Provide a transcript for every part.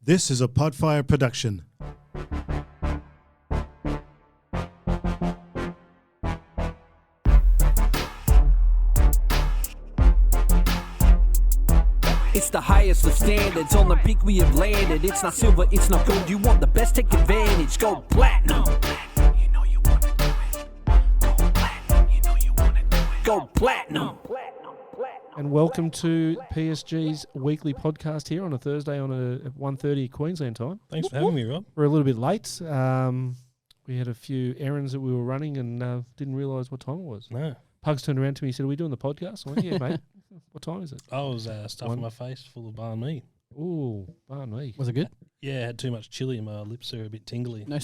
This is a Podfire production. It's the highest of standards, on the peak we have landed. It's not silver, it's not gold, you want the best, take advantage. Go platinum. You know you wanna do it. Go platinum, you know you wanna do it. Go platinum. And welcome to PSG's weekly podcast here on a Thursday on a 1:30 Queensland time. Thanks for having me, Rob. We're a little bit late. We had a few errands that we were running and didn't realise what time it was. No. Pugs turned around to me and said, "Are we doing the podcast?" I went, "Yeah, mate." What time is it? I was stuffing my face full of banh mi. Ooh, pardon me. Was it good? Yeah, I had too much chili and my lips are a bit tingly. No.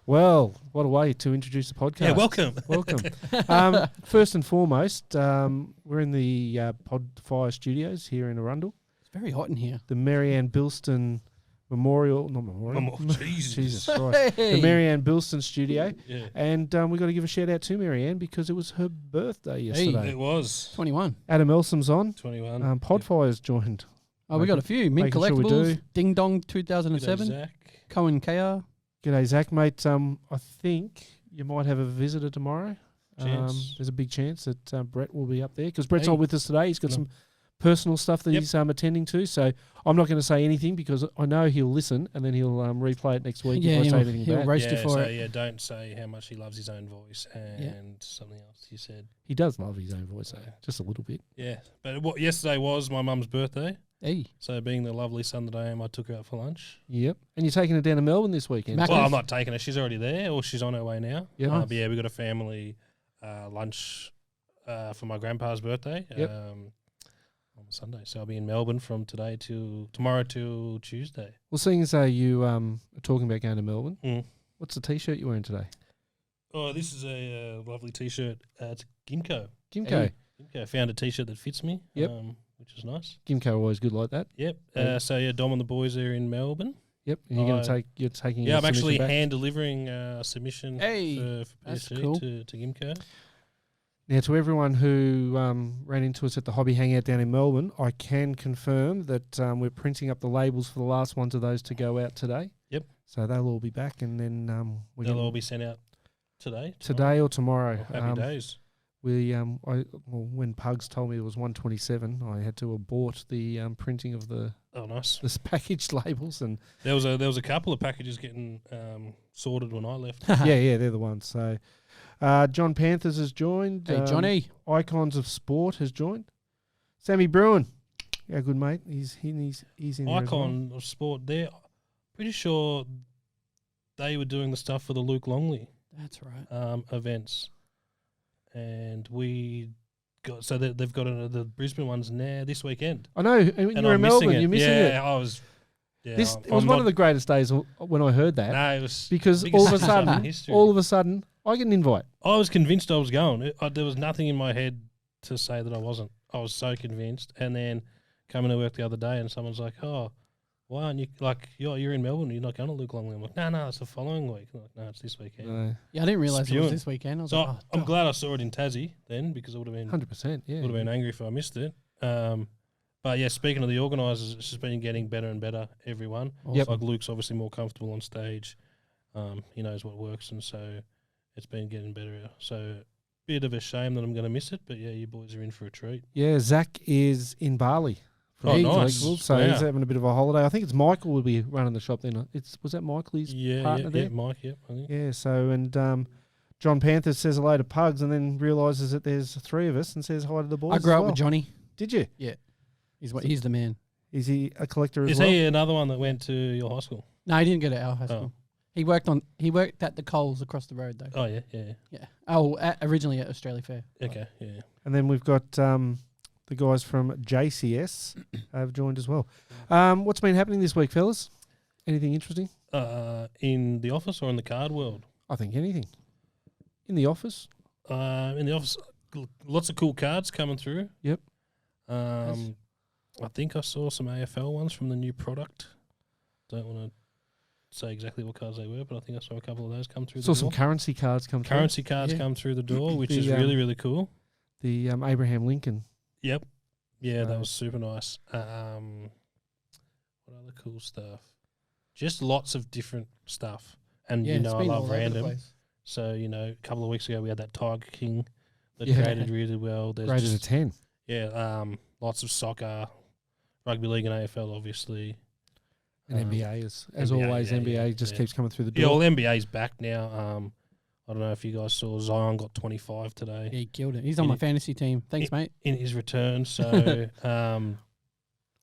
Well, what a way to introduce the podcast. Yeah, welcome. Welcome. First and foremost, we're in the Podfire studios here in Arundel. It's very hot in here. The Marianne Bilston Memorial. Jesus Christ. Hey. The Marianne Bilston studio. Yeah. And we've got to give a shout out to Marianne because it was her birthday yesterday. It was 21. Adam Elsom's on. 21. Podfire's joined. Oh, we got a few. Mint making sure we Collectibles, do. Ding Dong G'day, 2007, Zach. Cohen KR. G'day, Zach, mate. I think you might have a visitor tomorrow. Chance. There's a big chance that Brett will be up there because Brett's Hey. not with us today. He's got No. some personal stuff that Yep. he's attending to. So I'm not going to say anything because I know he'll listen and then he'll replay it next week Yeah, if I say he'll anything bad. roast you for so it. yeah, don't say how much he loves his own voice and something else he said. He does love his own voice, though, just a little bit. Yeah, but yesterday was my mum's birthday, Hey. so being the lovely son that I am, I took her out for lunch. Yep. And you're taking her down to Melbourne this weekend. Macca's? Well, I'm not taking her; she's already there, or she's on her way now. Yep. But yeah, we got a family lunch for my grandpa's birthday. Yep. On Sunday, so I'll be in Melbourne from tomorrow till Tuesday. Well, seeing as though you are talking about going to Melbourne, Mm. what's the T-shirt you're wearing today? Oh, this is a lovely T-shirt. It's Gimco. Gimco. Hey. Gimco found a T-shirt that fits me. Yep. Which is nice. Gimco are always good like that. Yep. Hey. So yeah, Dom and the boys are in Melbourne. Yep. And you're taking. Yeah, your I'm actually submission back. hand delivering a submission Hey, for that's PSG cool. to Gimco. Now, to everyone who ran into us at the Hobby Hangout down in Melbourne, I can confirm that we're printing up the labels for the last ones of those to go out today. Yep. So they'll all be back, and then They'll all be sent out today. today or tomorrow. Oh, happy days. When Pugs told me it was 127, I had to abort the printing of the Oh, nice. this packaged labels, and There was a couple of packages getting sorted when I left. yeah, they're the ones. So John Panthers has joined. Hey, Johnny. Icons of Sport has joined. Sammy Bruin, yeah, good mate. He's in there as well. Icon of Sport. They're pretty sure they were doing the stuff for the Luke Longley That's right. events, and we got they've got the Brisbane ones now this weekend. I know. And And you're in I'm Melbourne. missing it. You're missing yeah, it. I was. Yeah, This it was one of the greatest days when I heard that. No, it was Because biggest all of a stuff in sudden, history. I get an invite. I was convinced I was going. There was nothing in my head to say that I wasn't. I was so convinced. And then coming to work the other day, and someone's like, "Oh, why aren't you you're in Melbourne? You're not going to Luke Longley?" I'm like, "No, it's the following week." I'm like, "No, it's this weekend." Yeah, I didn't realise it Spewing. was this weekend. I was So like, I'm glad I saw it in Tassie then, because I would have been 100%. Yeah. would have been angry if I missed it. But yeah, speaking of the organisers, it's just been getting better and better. Everyone, Yep. like Luke's obviously more comfortable on stage. He knows what works, and so it's been getting better. So bit of a shame that I'm going to miss it, but yeah, you boys are in for a treat. Yeah, Zach is in Bali. for Oh, the nice. collectibles, so Wow. he's having a bit of a holiday. I think it's Michael will be running the shop then. Was that Michael? His partner there. Mike. Yep, I think. Yeah. So John Panthers says hello to Pugs and then realises that there's three of us and says hi to the boys. I grew as up well. with Johnny. Did you? He's the man. Is he a collector as Is well? he another one that went to your high school? No, he didn't go to our high school. He worked at the Coles across the road though. Oh yeah. Yeah. Oh, originally at Australia Fair. Okay, yeah. And then we've got the guys from JCS have joined as well. What's been happening this week, fellas? Anything interesting? In the office or in the card world? I think anything. In the office? In the office, lots of cool cards coming through. Yep. I think I saw some AFL ones from the new product. Don't want to say exactly what cards they were, but I think I saw a couple of those come through Saw the some door. currency cards come through. Currency cards Yeah. come through the door, which The, is really, really cool. The Abraham Lincoln. Yep. Yeah, that Right. was super nice. What cool stuff. Just lots of different stuff. And, Yeah, you it's know, I been all love over the random. place. So, you know, a couple of weeks ago we had that Tiger King that Yeah. graded really well. There's Graded a just, 10. yeah, lots of soccer, rugby league and AFL, obviously. And NBA, as NBA, always, yeah, NBA yeah, just yeah. keeps coming through the Yeah, door. well, NBA's back now. I don't know if you guys saw Zion got 25 today. Yeah, he killed it. He's on my fantasy team. Thanks, mate. In his return. So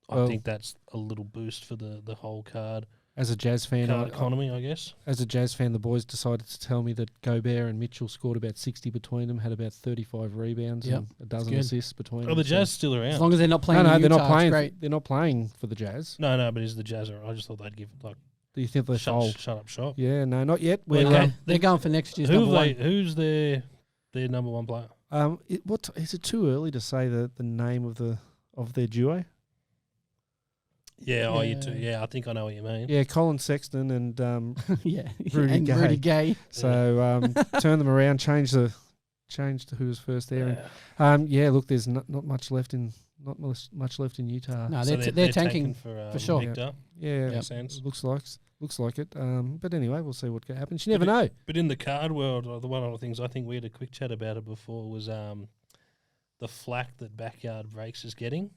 I Well- think that's a little boost for the whole card As a Jazz fan, economy, I guess. as a Jazz fan, the boys decided to tell me that Gobert and Mitchell scored about 60 between them, had about 35 rebounds Yep, and a dozen good. assists between Oh, them. the So- Jazz still around. As long as they're not playing No, in they're Utah, not playing. it's great. They're not playing for the Jazz. No, but is the Jazz around? I just thought they'd give Do you think they fold? shut up shop. Yeah, no, not yet. Well, We're, okay. They're going for next year's Who number one. who's their number one player? Is it too early to say the name of their duo? Yeah, Yeah. Yeah, I think I know what you mean. Yeah, Colin Sexton and Yeah, Rudy and Gay. Rudy Gay. so turn them around, change to who was first there. And, yeah, look, there's not much left in much left in Utah. No, So they're tanking. for sure. Victor. Yeah, Makes sense. looks like it. But anyway, we'll see what happens. You never know. But in the card world, the one of the things I think we had a quick chat about it before was the flack that Backyard Breaks is getting.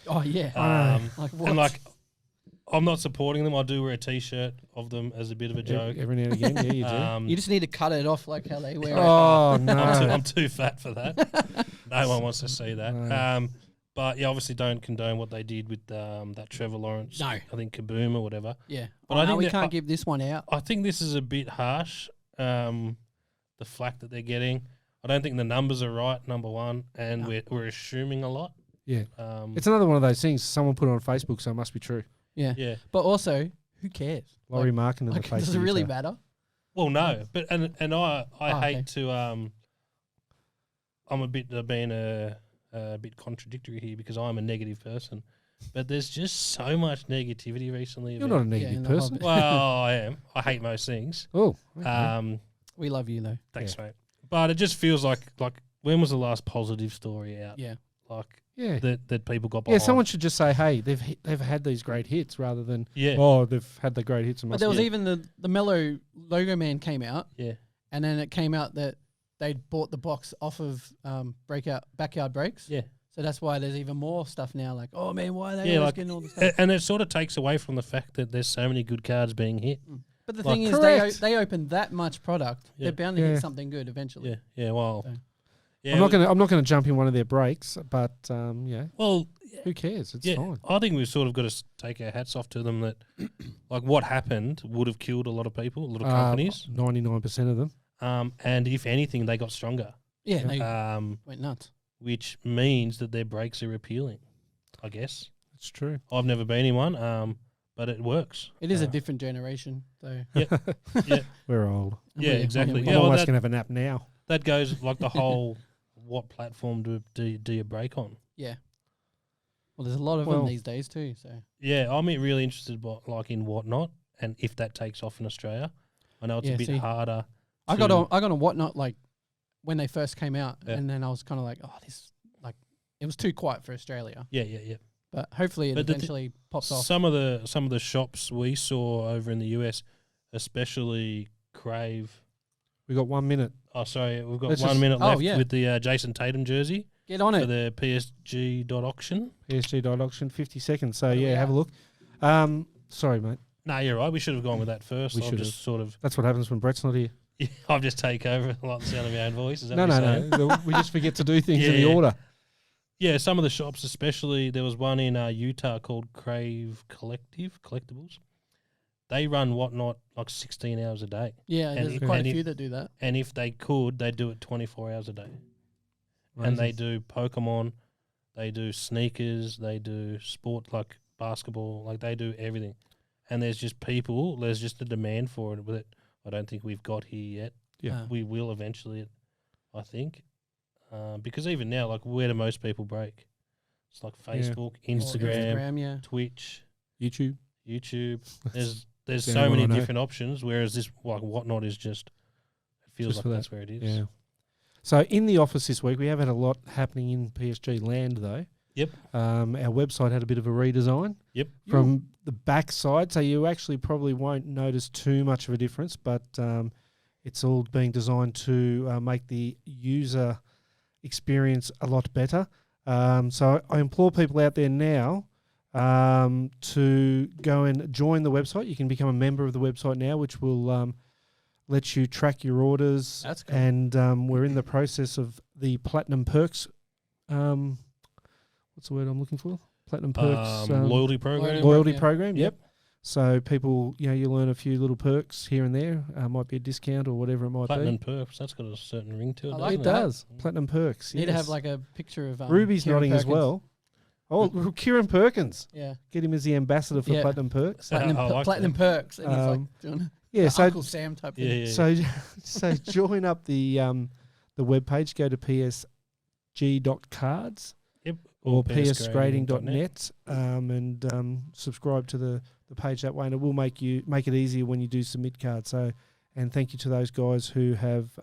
Oh yeah. Like what? And like, I'm not supporting them. I do wear a T-shirt of them as a bit of a joke. Every now and again, yeah, you do. You just need to cut it off like how they wear it. Oh no! I'm too fat for that. No one wants to see that. No. But yeah, obviously don't condone what they did with that Trevor Lawrence. No. I think Kaboom or whatever. Yeah. But But I think we that- can't give this one out. I think this is a bit harsh. The flack that they're getting. I don't think the numbers are right. Number one, and No. we're assuming a lot. Yeah, Um, it's another one of those things. Someone put it on Facebook, so it must be true. Yeah. yeah. But also, who cares? Laurie Markin in Like, the face. does of it really Utah. matter? Well, no, but and I Oh, hate okay. to I'm a bit being a bit contradictory here because I'm a negative person, but there's just so much negativity recently. You're not a about- negative in the person. Hobbit. Well, I am. I hate most things. Oh, okay. We love you though. Thanks, mate. But it just feels like when was the last positive story out? Yeah. Like yeah. that people got Yeah, behind. someone should just say, "Hey, they've had these great hits," rather than Yeah. "Oh, they've had the great hits." And But must there was be-" even the Mellow logo man came out, Yeah. and then it came out that they'd bought the box off of Backyard Breaks. Yeah. So that's why there's even more stuff now. Like, oh man, why are they Yeah, always like, getting all this stuff? and it sort of takes away from the fact that there's so many good cards being hit. But the like- thing is, Correct. they open that much product, Yeah. they're bound to Yeah. hit something good eventually. Yeah. Yeah. Well. So- Yeah. I'm not gonna jump in one of their breaks, but yeah, Well. who cares? It's Yeah, fine. I think we've sort of got to take our hats off to them that, like, what happened would have killed a lot of people, a lot of companies. 99% of them. And if anything, they got stronger. Yeah, they Went went nuts. which means that their breaks are appealing. I guess It's true. I've never been in one, but it works. It is a Uh, different generation, though. Yeah, We're old. yeah, exactly. Yeah, I'm Yeah, well, almost that, gonna have a nap now. that goes like the whole. What platform do you break on? Yeah. Well, there's a lot of Well- them these days too. So Yeah, I'm really interested, in Whatnot and if that takes off in Australia. I know it's Yeah, a bit see, harder. I got on Whatnot like when they first came out, Yeah. and then I was kind of like, oh, this like it was too quiet for Australia. Yeah. But hopefully it But the eventually pops off. Some of the shops we saw over in the US, especially Crave. We got 1 minute. Oh, sorry, we've got Let's 1 just- minute Oh, left yeah. with the Jason Tatum jersey Get on for it. the PSG.auction. PSG.auction, 50 seconds. So What do we yeah, have a look. Sorry, mate. No, you're right. We should have gone with that first. We I've should just sort of, That's what happens when Brett's not here. I've just take over. I like the sound of my own voice. Is that No, what you're saying? no. We just forget to do things in the Yeah. order. Yeah, some of the shops, especially there was one in Utah called Crave Collectibles. They run Whatnot like 16 hours a day, Yeah, and there's if- quite and a if- few that do that. and if they could, they do it 24 hours a day. And they do Pokemon, they do sneakers, they do sport like basketball, like they do everything. And there's just a demand for it that I don't think we've got here yet. Yeah. We will eventually, I think. Because even now, like, where do most people break? It's like Facebook, Or Instagram, yeah. Twitch, YouTube. YouTube. There's the so only many one I know. different options, whereas this, like, Whatnot is just, it feels Just like for that's where it is. Yeah. So in the office this week, we have had a lot happening in PSG land, though. Yep. Our website had a bit of a redesign. Yep. From the back side, so you actually probably won't notice too much of a difference, but it's all being designed to make the user experience a lot better. So I implore people out there now to go and join the website. You can become a member of the website now, which will let you track your orders. That's cool. And we're in the process of the Platinum Perks. What's the word I'm looking for? Platinum Perks. Loyalty program. Loyalty Yeah. program, yep. Yep. So people, you learn a few little perks here and there. Might be a discount or whatever it might Platinum be. perks. That's got a certain ring to it. I doesn't like It that. does. Platinum Perks. Need to have yes. like a picture of Ruby's Kieran nodding as Perkins. well. Oh, Kieran Perkins. Yeah. Get him as the ambassador for Yeah. Platinum Perks. Platinum, I like platinum that. perks. And he's like doing Yeah, the so Uncle Sam type thing. Yeah. so join up the webpage. Go to psg.cards Yep. or psgrading.net and subscribe to the page that way, and it will make it easier when you do submit cards. So, and thank you to those guys who have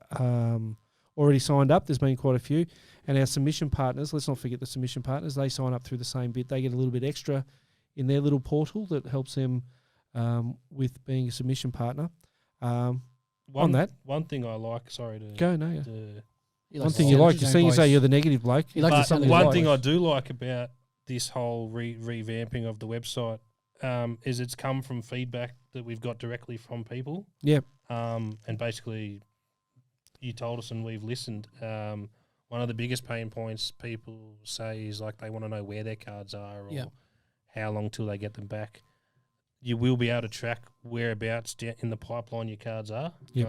already signed up. There's been quite a few, and our submission partners. Let's not forget the submission partners. They sign up through the same bit. They get a little bit extra in their little portal that helps them with being a submission partner. On that, One thing I like. Sorry to go no. Yeah. to- He One likes thing to you sound like, his you're own saying you say voice. you're the negative bloke. He likes to But sound his one voice. thing I do like about this whole revamping of the website is it's come from feedback that we've got directly from people. Yep. And basically, you told us and we've listened. One of the biggest pain points people say is like they want to know where their cards are or Yep. how long till they get them back. You will be able to track whereabouts in the pipeline your cards are. Yep.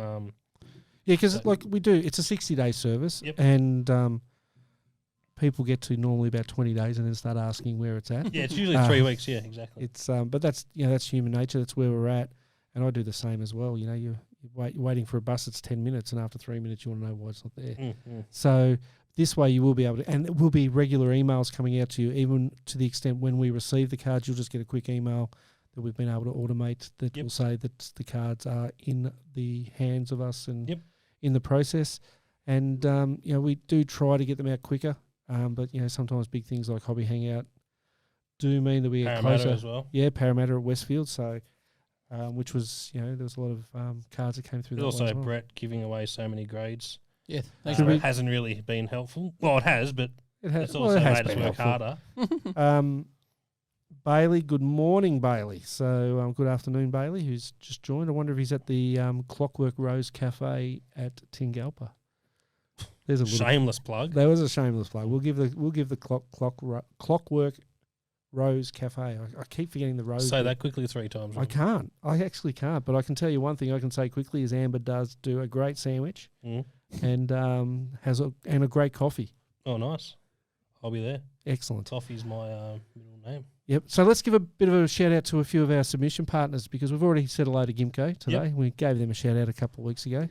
Yeah, because So- like we do, it's a 60-day service, Yep. and people get to normally about 20 days and then start asking where it's at. Yeah, it's usually 3 weeks. Yeah, exactly. It's but that's that's human nature. That's where we're at, and I do the same as well. You're waiting for a bus. It's 10 minutes, and after 3 minutes, you want to know why it's not there. So this way, you will be able to, and there will be regular emails coming out to you, even to the extent when we receive the cards, you'll just get a quick email that we've been able to automate that Yep. will say that the cards are in the hands of us and Yep. in the process. And we do try to get them out quicker, but sometimes big things like Hobby Hangout do mean that we get Parramatta closer. as well. Yeah, Parramatta at Westfield. So, which was there was a lot of cards that came through. But That also way as well. Brett giving away so many grades Yeah. Thanks, Should we- Brett. hasn't really been helpful. Well, it has, but It has, it's well, also it has made us been work helpful. harder. Bailey, good morning, Bailey. So, good afternoon, Bailey, who's just joined. I wonder if he's at the Clockwork Rose Cafe at Tingalpa. There's a little. Shameless plug. There was a shameless plug. We'll give the Clockwork Rose Cafe. I keep forgetting the rose. Say bit. that quickly 3 times. I can't. I actually can't. But I can tell you one thing I can say quickly is Amber does do a great sandwich Mm. and has a great coffee. Oh, nice. I'll be there. Excellent. Coffee's my middle name. Yep. So let's give a bit of a shout out to a few of our submission partners because we've already said hello to Gimco today. Yep. We gave them a shout out a couple of weeks ago.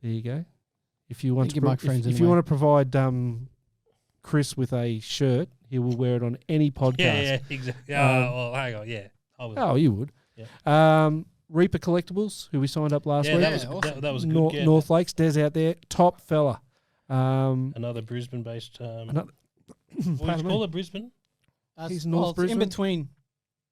There you go. If you want Thank you, Mike friends, if you anyway. want to provide Chris with a shirt, he will wear it on any podcast. Yeah, exactly. Well, hang on. Yeah. I was, Oh, you would. Yeah. Reaper Collectibles, who we signed up last yeah, week. that was, awesome. that was a good North, get. North Lakes, Des out there, top fella. Another Brisbane-based. Another- What would Pardon you me? call it, Brisbane? He's North it's Brisbane? in between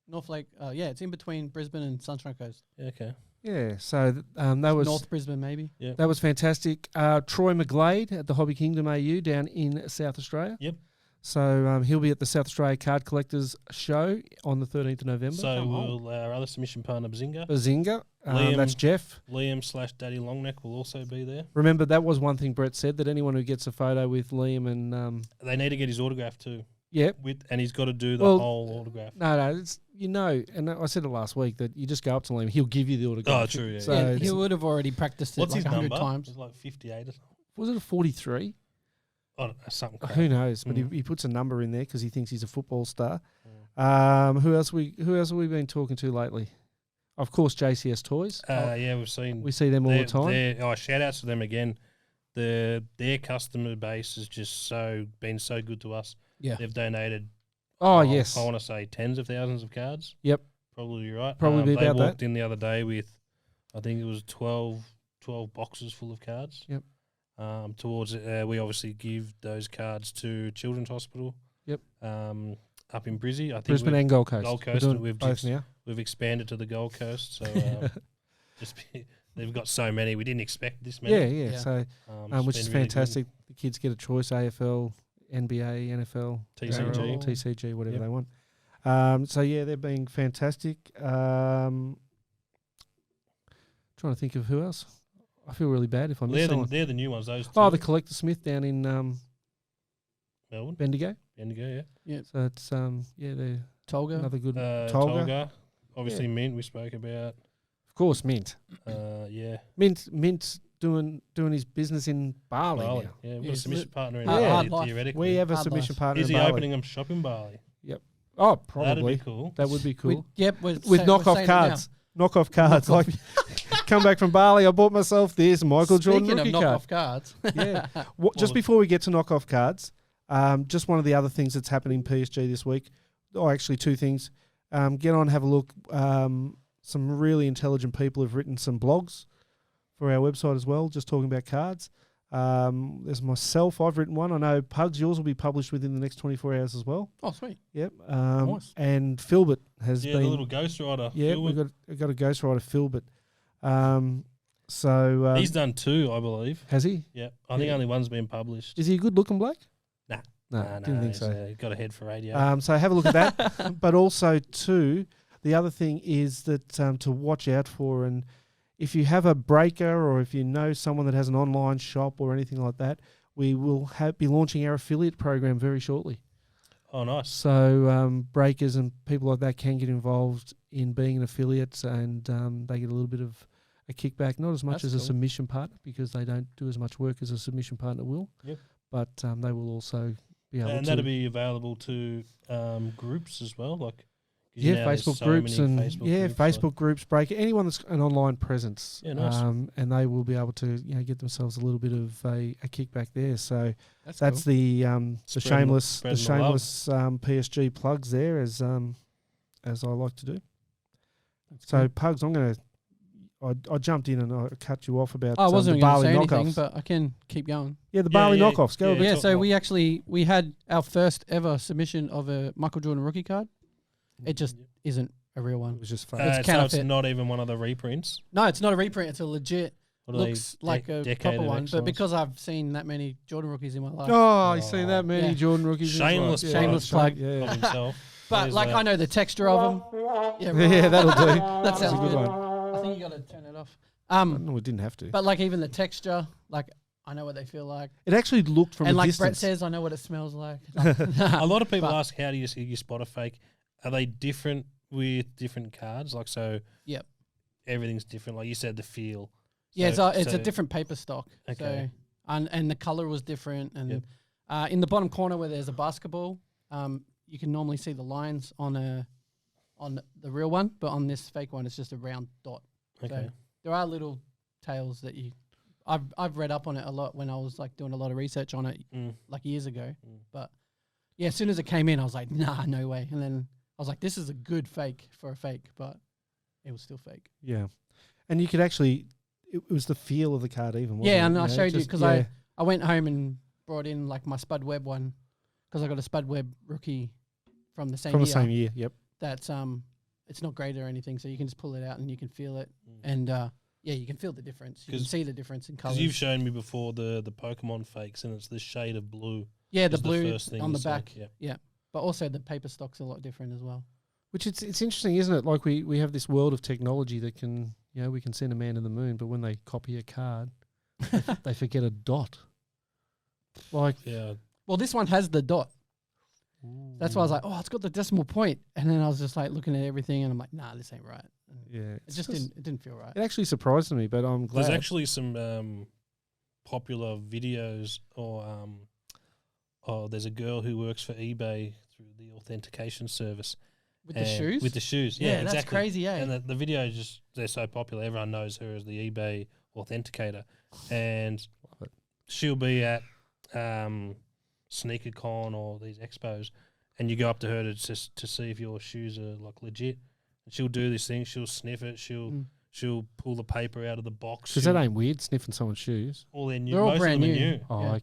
North Lake. It's in between Brisbane and Sunshine Coast. Yeah, okay. Yeah, so that was North Brisbane, maybe. Yeah. that was fantastic. Troy McGlade at the Hobby Kingdom AU down in South Australia. Yep. So he'll be at the South Australia Card Collectors Show on the 13th of November. So will our other submission partner, Bazinga. Bazinga, Liam. that's Jeff. Liam/Daddy Longneck will also be there. Remember, that was one thing Brett said, that anyone who gets a photo with Liam and They need to get his autograph too. yeah, And he's got to do the Well, whole autograph. no, it's and I said it last week that you just go up to Liam, he'll give you the autograph. Oh, true, yeah. So Yeah, it's- he would have already practiced it What's like his 100 number? times. It's like 58 or something. was it a 43? Oh, something. Crap. Who knows? But Mm. he puts a number in there because he thinks he's a football star. Who else have we been talking to lately? Of course, JCS Toys. Yeah, we've seen. We see them all the time. Shout outs to them again. Their customer base has just been so good to us. Yeah. They've donated. Oh, yes. I want to say tens of thousands of cards. Yep. Probably right. Probably they about walked that. in the other day with, I think it was 12 boxes full of cards. Yep. We obviously give those cards to Children's Hospital. Yep. Up in Brizzy. I think Brisbane and Gold Coast. Gold We're Coast, doing and we've both just now. we've expanded to the Gold Coast. So they've got so many. We didn't expect this many. Yeah. Yeah. So, It's which is been really good. fantastic. The kids get a choice: AFL, NBA, NFL, TCG. NRL, TCG, whatever Yep. they want. So yeah, they're being fantastic. Trying to think of who else. I feel really bad if I miss someone. They're the new ones. Those two. Oh, the Collector Smith down in Melbourne. Bendigo. Bendigo, yeah. So it's they're Tolga. another good. Tolga. Tolga. Obviously, Mint. We spoke about. Of course, Mint. Yeah. Mint's doing his business in Bali Bali. now. Yeah, we've got a Yes. submission partner in Hard Bali, life. theoretically. We have a Hard submission life. partner Is in he Bali. opening a shop in Bali? Oh, That'd probably. be cool. That would be cool. We're With we're knockoff saying it now. cards. Knockoff cards. Like, come back from Bali, I bought myself this Michael Jordan Speaking rookie of card. knockoff cards, Yeah. Just before we get to knockoff cards, just one of the other things that's happening in PSG this week, or actually two things. Get on, have a look. Some really intelligent people have written some blogs for our website as well, just talking about cards. There's myself, I've written one. I know Pugs, yours will be published within the next 24 hours as well. oh sweet, Yep. Nice. And Philbert has Yeah, been... the little Ghost Rider. Yeah, Phil, we've got a ghostwriter, Philbert. So he's done two, I believe. has he? Yeah, I think Yeah. only one's been published. Is he a good-looking bloke? Nah. No, didn't think he's, so. He's got a head for radio. So have a look at that. But also, too, the other thing is that to watch out for, and if you have a breaker or if you know someone that has an online shop or anything like that, we will be launching our affiliate program very shortly. Oh, nice. So breakers and people like that can get involved in being an affiliate, and they get a little bit of a kickback, not as much That's as a cool. submission partner, because they don't do as much work as a submission partner will. Yep. But they will also be able And to... that'll be available to groups as well, like 'cause Yeah, now there's Facebook so groups many and Facebook groups, Facebook groups, break anyone that's an online presence. Yeah, nice. And they will be able to get themselves a little bit of a kickback there. So that's that's cool. the Spreading shameless PSG plugs there, as I like to do. So Pugs, I jumped in and I cut you off about I the wasn't going to Bali say anything, knockoffs. but I can keep going. Yeah, the Yeah, Bali yeah, knockoffs. Go yeah. a bit. Yeah, talk so more. we had our first ever submission of a Michael Jordan rookie card. It just isn't a real It one. was just fun. It's so it's counterfeit. not even one of the reprints. No, it's not a reprint. It's a legit. What are they, Looks like a decade proper of one, but excellence? because I've seen that many Jordan rookies in my life, Oh, you seen that many Yeah. Jordan rookies? in his Shameless life? plug. Shameless plug. of Yeah. himself. but There's like that. I know the texture of them. Yeah, right. Yeah, that'll do. That That's a sounds good good. one. I think you got to turn it off. No, we didn't have to. But like even the texture, like I know what they feel like, It actually looked from and a like distance. Brett says, I know what it smells like. A lot of people But- ask, how do you see you spot a fake? Are they different with different cards? Like, so Yep. everything's different. Like you said, the feel. Yeah, So- it's so- a different paper stock. Okay. So, and the color was different. And Yep. in the bottom corner where there's a basketball, you can normally see the lines on the real one, but on this fake one, it's just a round dot. Okay. So there are little tails that I've read up on it a lot when I was like doing a lot of research on it like years ago. But yeah, as soon as it came in, I was like, nah, no way. And then I was like, this is a good fake for a fake, but it was still fake. Yeah, and you could actually. It was the feel of the card, even. Wasn't Yeah, it? and I know, showed you just- because I went home and brought in like my Spud Webb one because I got a Spud Webb rookie from the same from year. the same year. Yep. That's it's not graded or anything, so you can just pull it out and you can feel it, and yeah, you can feel the difference. You can 'Cause- see the difference in Because colors. you've shown me before the Pokemon fakes, and it's this shade of blue. Yeah, the is blue first thing on you the see. back. Yeah. Yeah, but also the paper stock's a lot different as well. Which it's interesting, isn't it? Like we have this world of technology that can, we can send a man to the moon, but when they copy a card, they forget a dot. Like, Yeah. Well, this one has the dot. That's why I was like, oh, it's got the decimal point, and then I was just like looking at everything, and I'm like, nah, this ain't right. And yeah, it just didn't feel right. It actually surprised me, but I'm glad. There's actually some popular videos, or there's a girl who works for eBay through the authentication service. With the And- shoes? With the shoes, Yeah, yeah, that's exactly. crazy, eh? And the videos just, they're so popular, everyone knows her as the eBay authenticator. And she'll be at SneakerCon or these expos, and you go up to her to see if your shoes are like legit. And she'll do this thing, she'll sniff it, she'll pull the paper out of the box. Because that ain't weird, sniffing someone's shoes. all their new, They're all most brand of them are new. new. Oh, Yeah.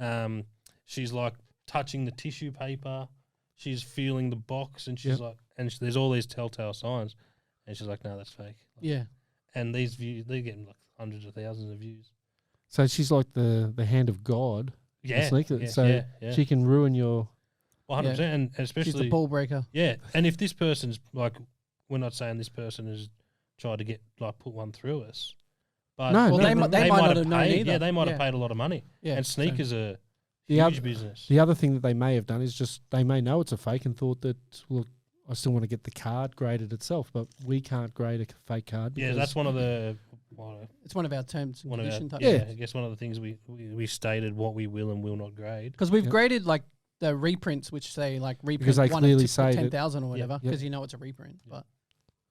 okay. She's like, touching the tissue paper. She's feeling the box, and she's like, there's all these telltale signs, and she's like, no, that's fake. Yeah. And these views, they're getting like hundreds of thousands of views. So she's like the hand of God. Yeah. So she can ruin your. 100%, and especially she's the ball breaker. Yeah, and if this person's like, we're not saying this person has tried to get like put one through us, but they might not have known paid. either. Yeah, they might have paid a lot of money. Yeah, and sneakers are The huge business. The other thing that they may have done is just they may know it's a fake and thought that, look, I still want to get the card graded itself, but we can't grade a fake card. Yeah, that's one of the. It's one of our terms and conditions. I guess one of the things we stated what we will and will not grade, because we've graded like the reprints, which say like reprint because they one clearly of say 10,000 or whatever, because you know it's a reprint. But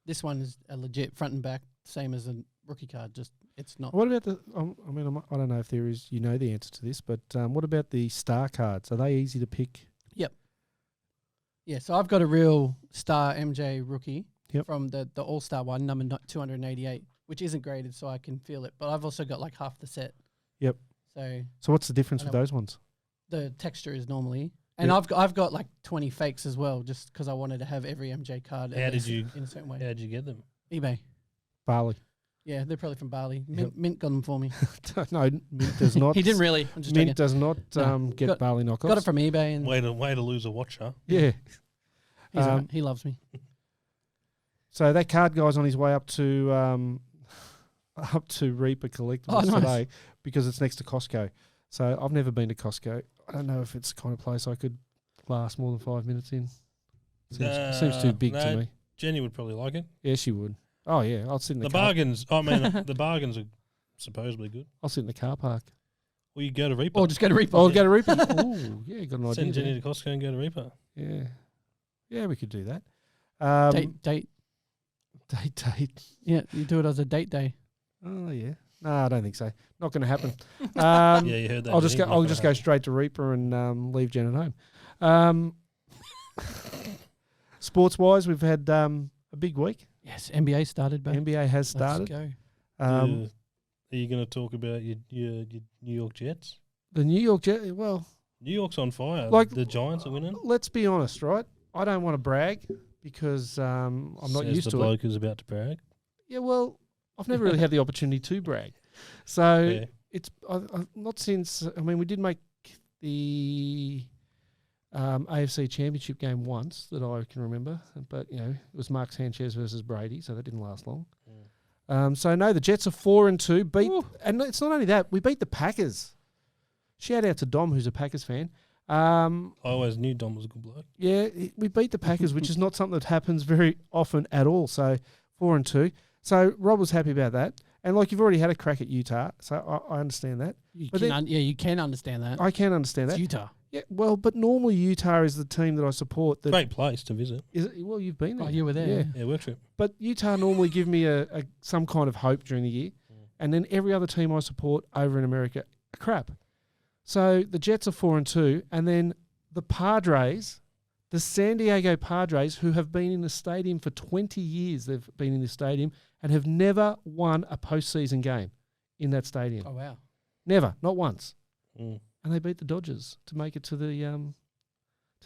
this one is a legit front and back, same as a rookie card. Just it's not. What about the? I mean, I don't know if there is. You know the answer to this, but what about the star cards? Are they easy to pick? Yep. Yeah, so I've got a real star MJ rookie from the All Star one, number 288, which isn't graded, so I can feel it. But I've also got like half the set. Yep. So what's the difference with those ones? The texture is normally, and I've got like 20 fakes as well, just because I wanted to have every MJ card. How did you in a certain way? How did you get them? eBay. Bali. Yeah, they're probably from Bali. Mint got them for me. No, Mint does not. He didn't really. I'm just Mint does not get got, Bali knockoffs. Got it from eBay. And way to lose a watcher. Yeah. He loves me. So that card guy's on his way up to Reaper Collectibles today because it's next to Costco. So I've never been to Costco. I don't know if it's the kind of place I could last more than 5 minutes in. Seems too big to me. Jenny would probably like it. Yeah, she would. Oh yeah, I'll sit in the car. Bargains. I mean, the bargains are supposedly good. I'll sit in the car park. Well, you go to Reaper. Or just go to Reaper. Oh, go to Reaper. Oh, yeah, got an idea. Send Jenny to Costco and go to Reaper. Yeah. Yeah, we could do that. Date. Yeah, you do it as a date day. Oh yeah. No, I don't think so. Not going to happen. Yeah, you heard that. I'll just go straight to Reaper and leave Jen at home. Sports wise, we've had a big week. Yes, NBA started. But NBA has started. Let's go. Are you going to talk about your New York Jets? The New York Jets. Well, New York's on fire. Like the Giants are winning. Let's be honest, right? I don't want to brag because I'm not used to it. The bloke who's about to brag. Yeah, well, I've never really had the opportunity to brag. So it's not since. I mean, we did make the AFC Championship game once that I can remember, but you know it was Mark Sanchez versus Brady, so that didn't last long. So no, the Jets are 4-2. And it's not only that, we beat the Packers. Shout out to Dom, who's a Packers fan. I always knew Dom was a good bloke. Yeah, we beat the Packers, which is not something that happens very often at all. So 4-2. So Rob was happy about that. And like you've already had a crack at Utah, so I understand that. You can understand that. I can understand that. It's Utah. Yeah, well, but normally Utah is the team that I support. That great place to visit. Is it, well, you've been there. Oh, you were there. Yeah, work trip. But Utah normally give me some kind of hope during the year, and then every other team I support over in America are crap. So the Jets are 4-2, and then the Padres, the San Diego Padres, who have been in the stadium for 20 years, they've been in the stadium and have never won a postseason game in that stadium. Oh wow! Never, not once. And they beat the Dodgers to make it to the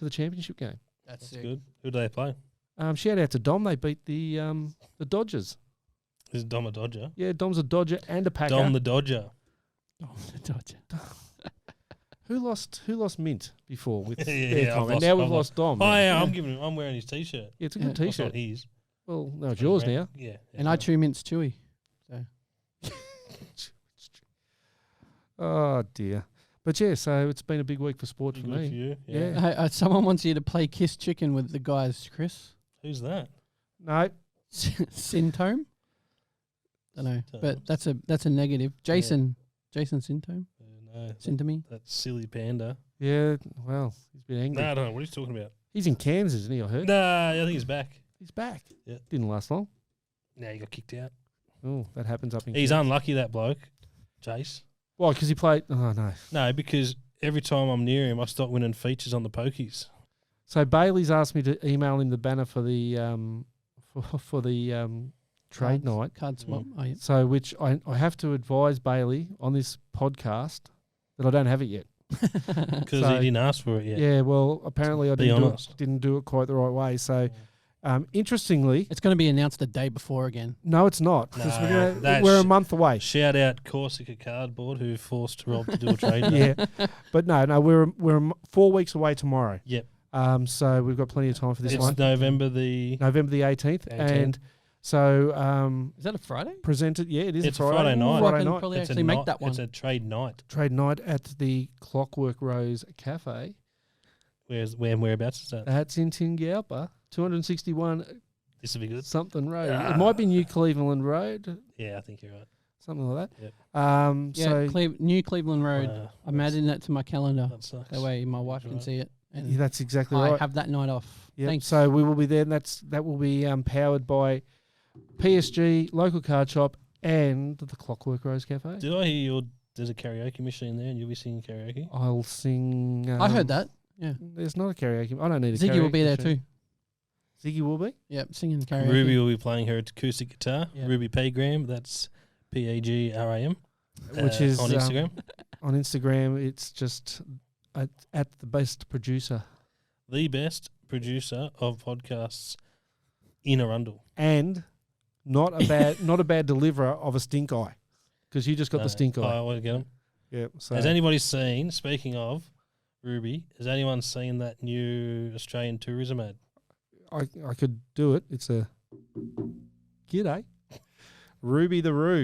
championship game. That's good. Who do they play? Shout out to Dom. They beat the Dodgers. Is Dom a Dodger? Yeah, Dom's a Dodger and a Packer. Dom the Dodger. Dom the Dodger. Who lost Mint before with I've and now we've lost Dom. Oh yeah, I'm wearing his t-shirt. Yeah, it's a good t-shirt. It's not his. Well, no, it's yours now. Yeah. And I chew Mint's chewy. So. Oh dear. But yeah, so it's been a big week for sport for me. For you. Yeah. Someone wants you to play Kiss Chicken with the guys, Chris. Who's that? No. Syntome? Don't know. But that's a negative. Jason Syntome? No. Syntome? That silly panda. Yeah, well, he's been angry. No, I don't know. What are you talking about? He's in Kansas, isn't he, I heard? Nah, I think he's back. He's back. Yeah. Didn't last long. Now he got kicked out. Oh, that happens up in He's Kansas. unlucky, that bloke. Chase. Why? Because he played... Oh, no. No, because every time I'm near him, I start winning features on the pokies. So Bailey's asked me to email him the banner for the trade night. Card swap. Oh, yeah. So which I have to advise Bailey on this podcast that I don't have it yet. Because So- he didn't ask for it yet. Yeah, well, apparently I Be didn't honest. didn't do it quite the right way. So, interestingly, It's going to be announced the day before again. no, it's not. 'Cause No, that's- we're a month away. Shout out Corsica Cardboard who forced Rob to do a trade. Yeah, but no, we're 4 weeks away tomorrow. Yep. So we've got plenty of time for this It's one. November the. November the 18th, 18th. and so Is that a Friday? presented. Yeah, it is. It's a a Friday, Friday night. I Friday can night. probably It's actually make that one. It's a trade night. Trade night at the Clockwork Rose Cafe. Whereabouts is that? That's in Tingalpa, 261 This will be good. something road. It might be New Cleveland Road, Yeah, I think you're right. something like that. Yep. Yeah, So New Cleveland Road. I'm adding that to my calendar. That sucks. That way my wife That's can right. see it. And yeah, that's exactly I right. have that night off. Yep. Thanks. So we will be there, and that will be powered by PSG, local card shop, and the Clockwork Rose Cafe. Did I hear there's a karaoke machine there and you'll be singing karaoke? I'll sing. I heard that. Yeah. There's not a karaoke. I don't need a karaoke. Ziggy will be there machine. too. Ziggy will be. Yep, singing karaoke. Ruby will be playing her acoustic guitar. Yeah. Ruby Pagram, that's Pagram. Which is on Instagram. On Instagram, it's just at the best producer The best producer of podcasts in Arundel. and not a bad deliverer of a stink eye, because you just got the stink I eye. always get them. Yeah. So Has anybody seen, speaking of Ruby, has anyone seen that new Australian tourism ad? I could do it. It's a g'day, Ruby the Roo.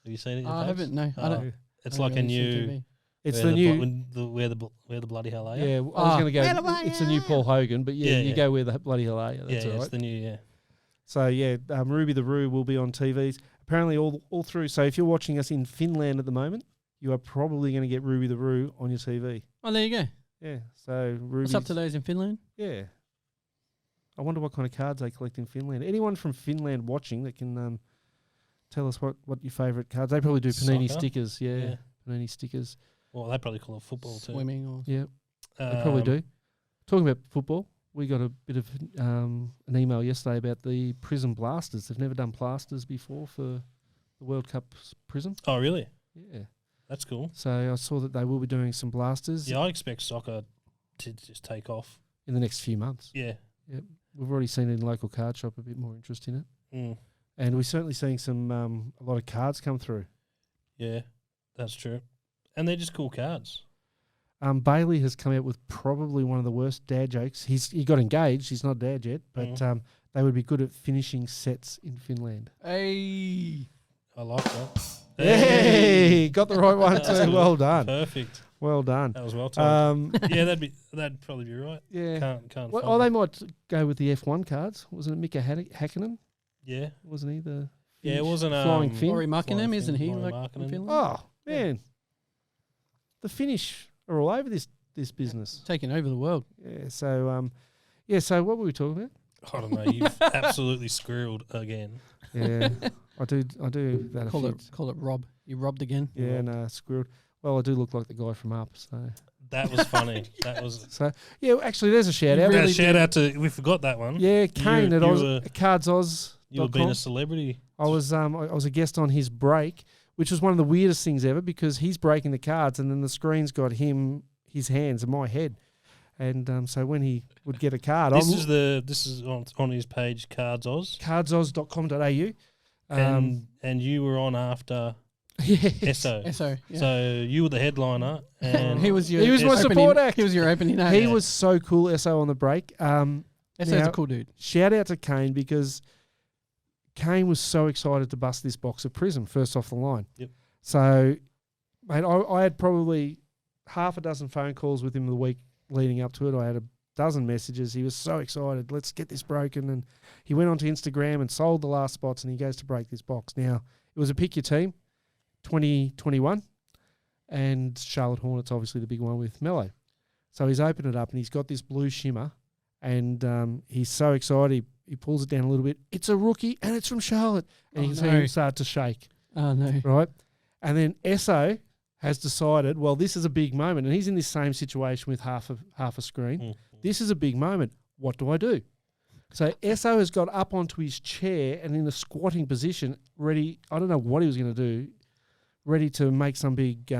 Have you seen it? in your I face? haven't. No, I don't. It's I like a haven't really seen new. TV. It's where the new. where the bloody hell are you? Yeah, I was going to where go. am I It's a new at? Paul Hogan, but yeah, Yeah, you yeah. go where the bloody hell are you? yeah, That's all it's right. the new. Yeah, So yeah, Ruby the Roo will be on TVs apparently all through. So if you're watching us in Finland at the moment, you are probably going to get Ruby the Roo on your TV. Oh, there you go. Yeah. So Ruby. What's up to those in Finland? Yeah. I wonder what kind of cards they collect in Finland. Anyone from Finland watching that can tell us what your favourite cards? They probably do Panini Soccer? stickers. Yeah, Yeah. Panini stickers. well, they probably call it football too. Swimming or Yeah, they probably do. Talking about football, we got a bit of an email yesterday about the Prism Blasters. They've never done blasters before for the World Cup Prism. Oh, really? Yeah. That's cool. So I saw that they will be doing some blasters Yeah, I expect soccer to just take off. in the next few months. Yeah. We've already seen it in local card shop, a bit more interest in it. Mm. And we're certainly seeing some a lot of cards come through. Yeah, that's true. And they're just cool cards. Bailey has come out with probably one of the worst dad jokes. He got engaged. He's not dad yet, but they would be good at finishing sets in Finland. Hey. I like that. Hey, got the right one That's too. good. Well done. Perfect. Well done. That was well timed. Yeah. That'd probably be right. Can't. Well, fault they it. might go with the F1 cards. Wasn't it Mika Hakkinen? Yeah. Wasn't he the Yeah, it Finnish wasn't flying um, Finn? Rory Markkinen, Flying isn't he? Finn, Rory Like in Markkinen. Finland? Oh man, the Finnish are all over this business. Taking over the world. Yeah. So So what were we talking about? I don't know. You've absolutely squirreled again. Yeah, I do that. Call it Rob. You robbed again. Yeah, no, squirreled. Well, I do look like the guy from Up, so. That was funny. That was. So yeah, actually, there's a shout out. Yeah, shout out to. We forgot that one. Yeah, Kane You at were- Cards Oz. You were being a celebrity. I was a guest on his break, which was one of the weirdest things ever because he's breaking the cards and then the screen's got his hands and my head, and so when he would get a card, This is on his page, Cards Oz, cardsoz.com.au, and you were on after Esso. Esso. Yeah. So you were the headliner, and he was He was my opening- support act. He was your opening act. he was so cool. Esso on the break. Esso's now- a cool dude. Shout out to Kane because Kane was so excited to bust this box of Prism first off the line. Yep. So, mate, I had probably half a dozen phone calls with him the week leading up to it. I had a dozen messages. He was so excited. Let's get this broken. And he went onto Instagram and sold the last spots and he goes to break this box. Now, it was a pick your team, 2021. And Charlotte Hornets, obviously the big one with Mello. So he's opened it up and he's got this blue shimmer and he's so excited. He pulls it down a little bit. It's a rookie and it's from Charlotte. And you can see him start to shake, Oh no. right? And then Esso has decided, well, this is a big moment. And he's in this same situation with half a screen. Mm. This is a big moment. What do I do? So Esso has got up onto his chair and in a squatting position, ready. I don't know what he was going to do, ready to make some big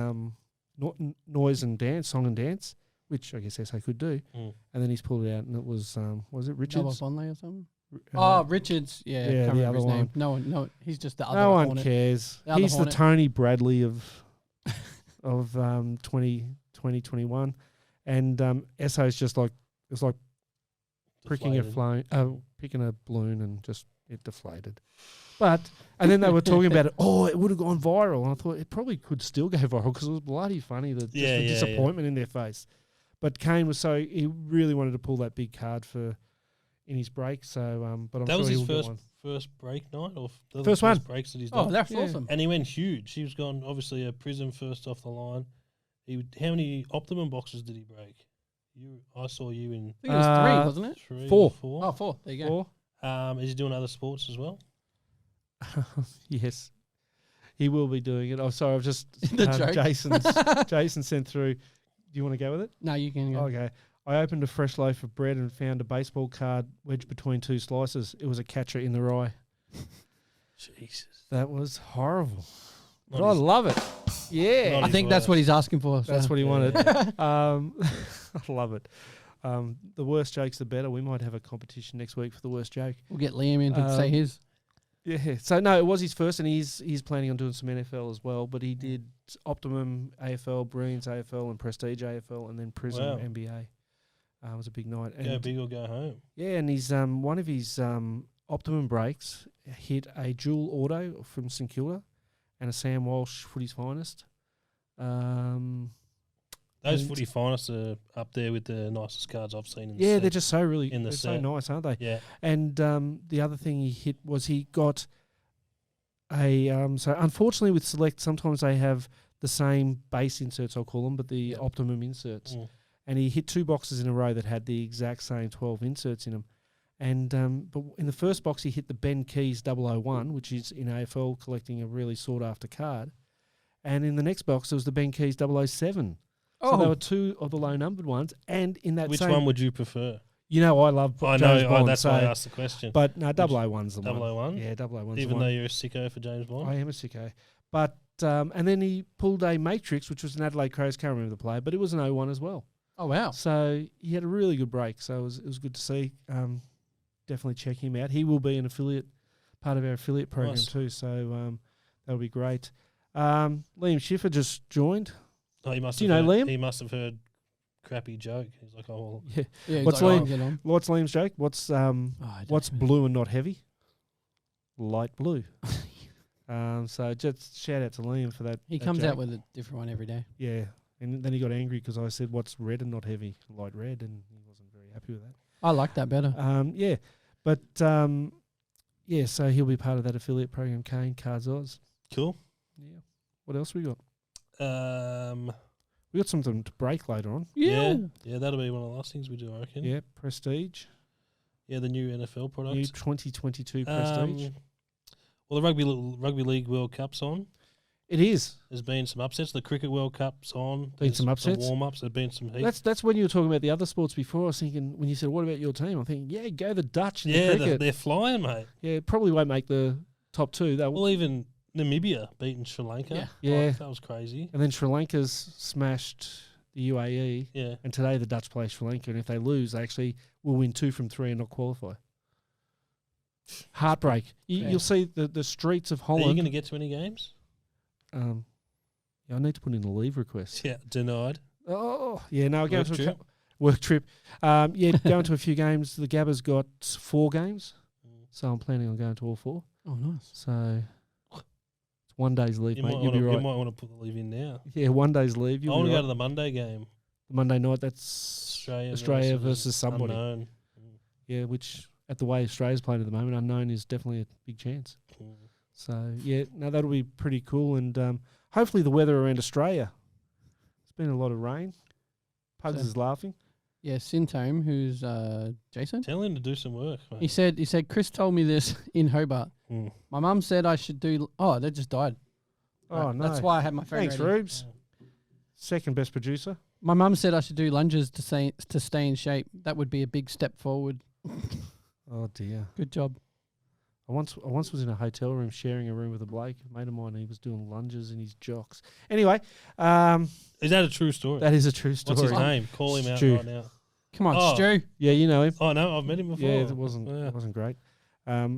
noise and dance, song and dance, which I guess SA could do. And then he's pulled it out, and it was it Richards? Bonley or something? Uh, Richards. Yeah, yeah, can't the remember other his name. one. No, he's just the other. No one Hornet. cares. The other He's the Hornet. Tony Bradley of 2021, and SA is just like it's like pricking picking a balloon and just it deflated. But and then they were talking about it. Oh, it would have gone viral. And I thought it probably could still go viral because it was bloody funny. The disappointment in their face. But Kane was he really wanted to pull that big card in his break. So, but I'm that sure was his he'll get one. first break night, or First one. breaks that he's done. Oh, that's awesome. And he went huge. He was gone obviously a Prism first off the line. How many Optimum boxes did he break? I saw you in I think it was 3, wasn't it? 3 4. or 4. Oh, 4. There you go. 4. Is he doing other sports as well? Yes, he will be doing it. Oh, sorry, I've just The joke. Jason sent through. Do you want to go with it? No, you can go. Okay. I opened a fresh loaf of bread and found a baseball card wedged between 2 slices. It was a catcher in the rye. Jesus, That was horrible. Not But I his- love it. Yeah. Not I his think that's worst. what he's asking for. So. That's what he wanted. Yeah. I love it. The worst jokes, the better. We might have a competition next week for the worst joke. We'll get Liam in to say his. Yeah. So no, it was his first, and he's planning on doing some NFL as well. But he did Optimum AFL, Brilliance AFL, and Prestige AFL, and then Prism Wow. NBA. It was a big night. And Go big or go home. yeah, and he's one of his Optimum breaks hit a dual auto from St Kilda and a Sam Walsh Footy's Finest. Those And- footy finalists are up there with the nicest cards I've seen. In the Yeah, set. they're just so really in the they're so set. nice, aren't they? Yeah. And the other thing he hit was he got a so unfortunately with Select sometimes they have the same base inserts, I'll call them, but the Yeah. Optimum inserts. Mm. And he hit 2 boxes in a row that had the exact same 12 inserts in them. And but in the first box he hit the Ben Keys 001, which is in AFL collecting a really sought after card. And in the next box there was the Ben Keys 007. So there were 2 of the low numbered ones, and in that Which same one would you prefer? you know I love I James know. Bond, That's so, why I asked the question. but no, 001's the one. 001? Yeah, 001's the Even one. though you're a sicko for James Bond. I am a sicko. But and then he pulled a Matrix, which was an Adelaide Crows. Can't remember the player, but it was an 01 as well. Oh, wow. So he had a really good break. So it was good to see. Definitely check him out. He will be an affiliate, part of our affiliate program Nice. too. So that'll be great. Liam Schiffer just joined. Oh, he must Do have you know heard, Liam? He must have heard crappy joke. He's like, oh, well, Yeah. Yeah, he's What's like, Liam? I'll get on. What's Liam's joke? What's Oh, I don't what's know. blue and not heavy? Light blue. So just shout out to Liam for that. He that comes joke. out with a different one every day. Yeah, and then he got angry because I said, "What's red and not heavy?" Light red, and he wasn't very happy with that. I like that better. Yeah, but yeah, so he'll be part of that affiliate program, Kane Cards Oz. cool. Yeah. What else we got? Um, We got something to break later on. yeah, that'll be one of the last things we do, I reckon. Yeah, Prestige, Yeah, the new NFL product. new 2022 Prestige. Well, the rugby league World Cup's on. It is. There's been some upsets. The cricket World Cup's on. Been There's some upsets? warm ups. There's been some heat. That's when you were talking about the other sports before. I was thinking when you said, "What about your team?" I'm thinking, "Yeah, go the Dutch in the Yeah, cricket." they're flying, mate. Yeah, probably won't make the top 2. They'll Well, even Namibia beating Sri Lanka. Yeah. Yeah. That was crazy. And then Sri Lanka's smashed the UAE, Yeah. and today the Dutch play Sri Lanka, and if they lose, they actually will win 2 from 3 and not qualify. Heartbreak. Yeah. You'll see the streets of Are you Holland. going to get to any games? Yeah, I need to put in a leave request. Yeah, denied. Oh, yeah, no, going Work to a trip? work trip. Yeah, going to a few games. The Gabba's got 4 games, so I'm planning on going to all 4. Oh, nice. So it's 1 day's leave, You mate. might You'll be wanna- right. You might want to put the leave in now. Yeah, 1 day's leave. I You'll want be to go right. to the Monday game. Monday night. That's Australia versus somebody. Unknown. Yeah, which at the way Australia's playing at the moment, unknown is definitely a big chance. Mm. So yeah, no, that'll be pretty cool, and hopefully the weather around Australia. It's been a lot of rain. Pugs So- is laughing. Yeah, Sintome, who's Jason. Tell him to do some work, mate. He said, Chris told me this in Hobart. Mm. My mum said I should do. Oh, they just died. Oh no! That's why I had my phone Thanks, ready. Rubes. Second best producer. My mum said I should do lunges to stay in shape. That would be a big step forward. Oh dear. Good job. I once was in a hotel room sharing a room with a bloke, a mate of mine, and he was doing lunges in his jocks. Anyway, Is that a true story? that is a true story. What's his name? Call him out Stu. right now. Come on, Oh. Stu. Yeah, you know him. Oh, no, I've met him before. Yeah, it wasn't great. I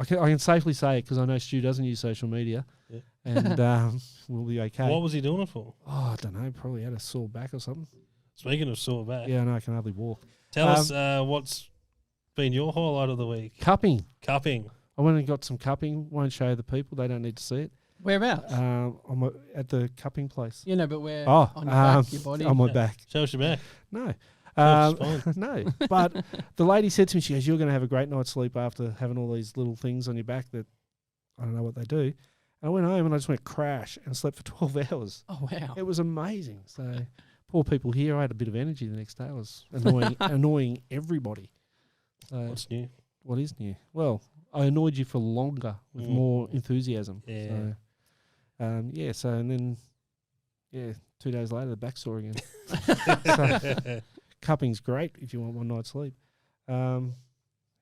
can safely say it because I know Stu doesn't use social media, Yeah. and we'll be okay. What was he doing it for? Oh, I don't know. Probably had a sore back or something. Speaking of sore back, Yeah, no, I can hardly walk. tell us what's been your highlight of the week. Cupping. Cupping. I went and got some cupping. Won't show the people; they don't need to see it. Whereabouts? I'm at the cupping place. You know, but where Oh, on your back, your body. on my Yeah. back. Show us your back. No. Show us your spine. No, but the lady said to me, she goes, "You're going to have a great night's sleep after having all these little things on your back that I don't know what they do." And I went home and I just went crash and slept for 12 hours. Oh, wow. It was amazing. So poor people here. I had a bit of energy the next day. I was annoying everybody. So What's new? what is new? Well, I annoyed you for longer with more enthusiasm. Yeah. So, So and then, 2 days later, the back sore again. So, cupping's great if you want one night's sleep. Here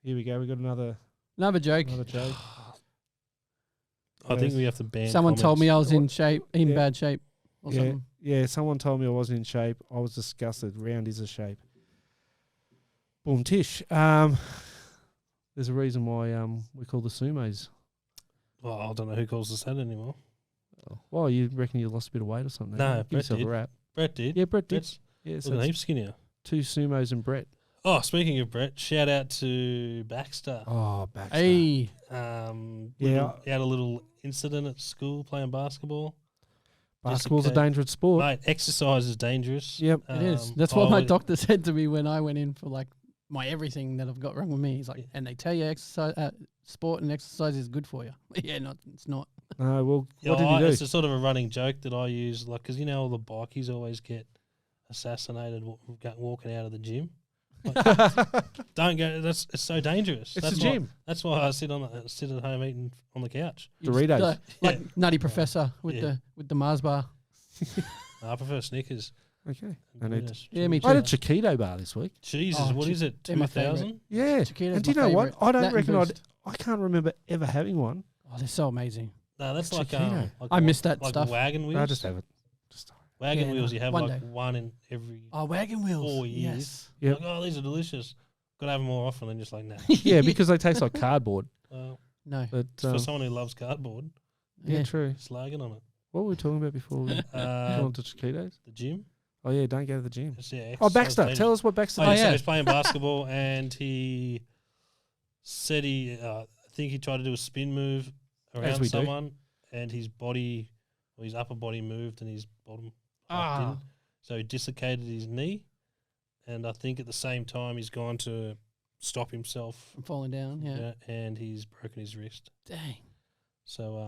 we go. We got another Another joke. joke. I think we have to ban. Someone told me I was in Yeah. bad shape or Yeah, something. yeah. Someone told me I wasn't in shape. I was disgusted. Round is a shape. Boom tish. There's a reason why we call the sumos. Well, I don't know who calls us that anymore. Well, you reckon you lost a bit of weight or something? No, Give Brett yourself did. a wrap. Brett did. Yeah, Brett did. Brett's Yeah, so looking it's heaps skinnier. 2 sumos and Brett. Oh, speaking of Brett, shout out to Baxter. Oh, Baxter. Hey, Yeah. He had a little incident at school playing basketball. Basketball's a Jessica- dangerous sport. Mate, exercise is dangerous. Yep. it is. Um, That's what I my would- doctor said to me when I went in for like my everything that I've got wrong with me. He's like, and they tell you exercise, sport and exercise is good for you. Yeah, it's not. No, well, Yeah, what did he do? It's a sort of a running joke that I use, like, because you know all the bikies always get assassinated walking out of the gym. Like, don't go. It's so dangerous. It's that's a why, gym. That's why I sit at home eating on the couch. Doritos. Like Nutty Professor with Yeah. the Mars bar. I prefer Snickers. Okay. and I need Doritos. Yeah, me I had a too. Chiquito bar this week. Jesus, Oh, what is it? they're my 2,000? Yeah. Chiquito's And do you my know what? favourite. I don't That and reckon Boost. I can't remember ever having one. Oh, they're so amazing. No, that's like Chiquito. I miss that like stuff. wagon wheels. I just have it. Just Wagon Yeah, wheels. no, You have one like day. one in every Oh, wagon wheels. 4 years. Yes. Yep. Like, oh, these are delicious. Got to have them more often than just like, nah. yeah, because they taste like cardboard. Well, No. But for someone who loves cardboard, yeah, true. slagging on it. What were we talking about before we got on to Chiquitos? The gym. Oh yeah, don't go to the gym. It's, yeah, Oh, exercise Baxter, dangerous. tell us what Baxter Oh, does. yeah, so yeah. he's playing basketball and he said I think he tried to do a spin move around we do. someone and his upper body moved and his bottom half didn't. So he dislocated his knee and I think at the same time he's gone to stop himself From falling down. Yeah. and he's broken his wrist. Dang. So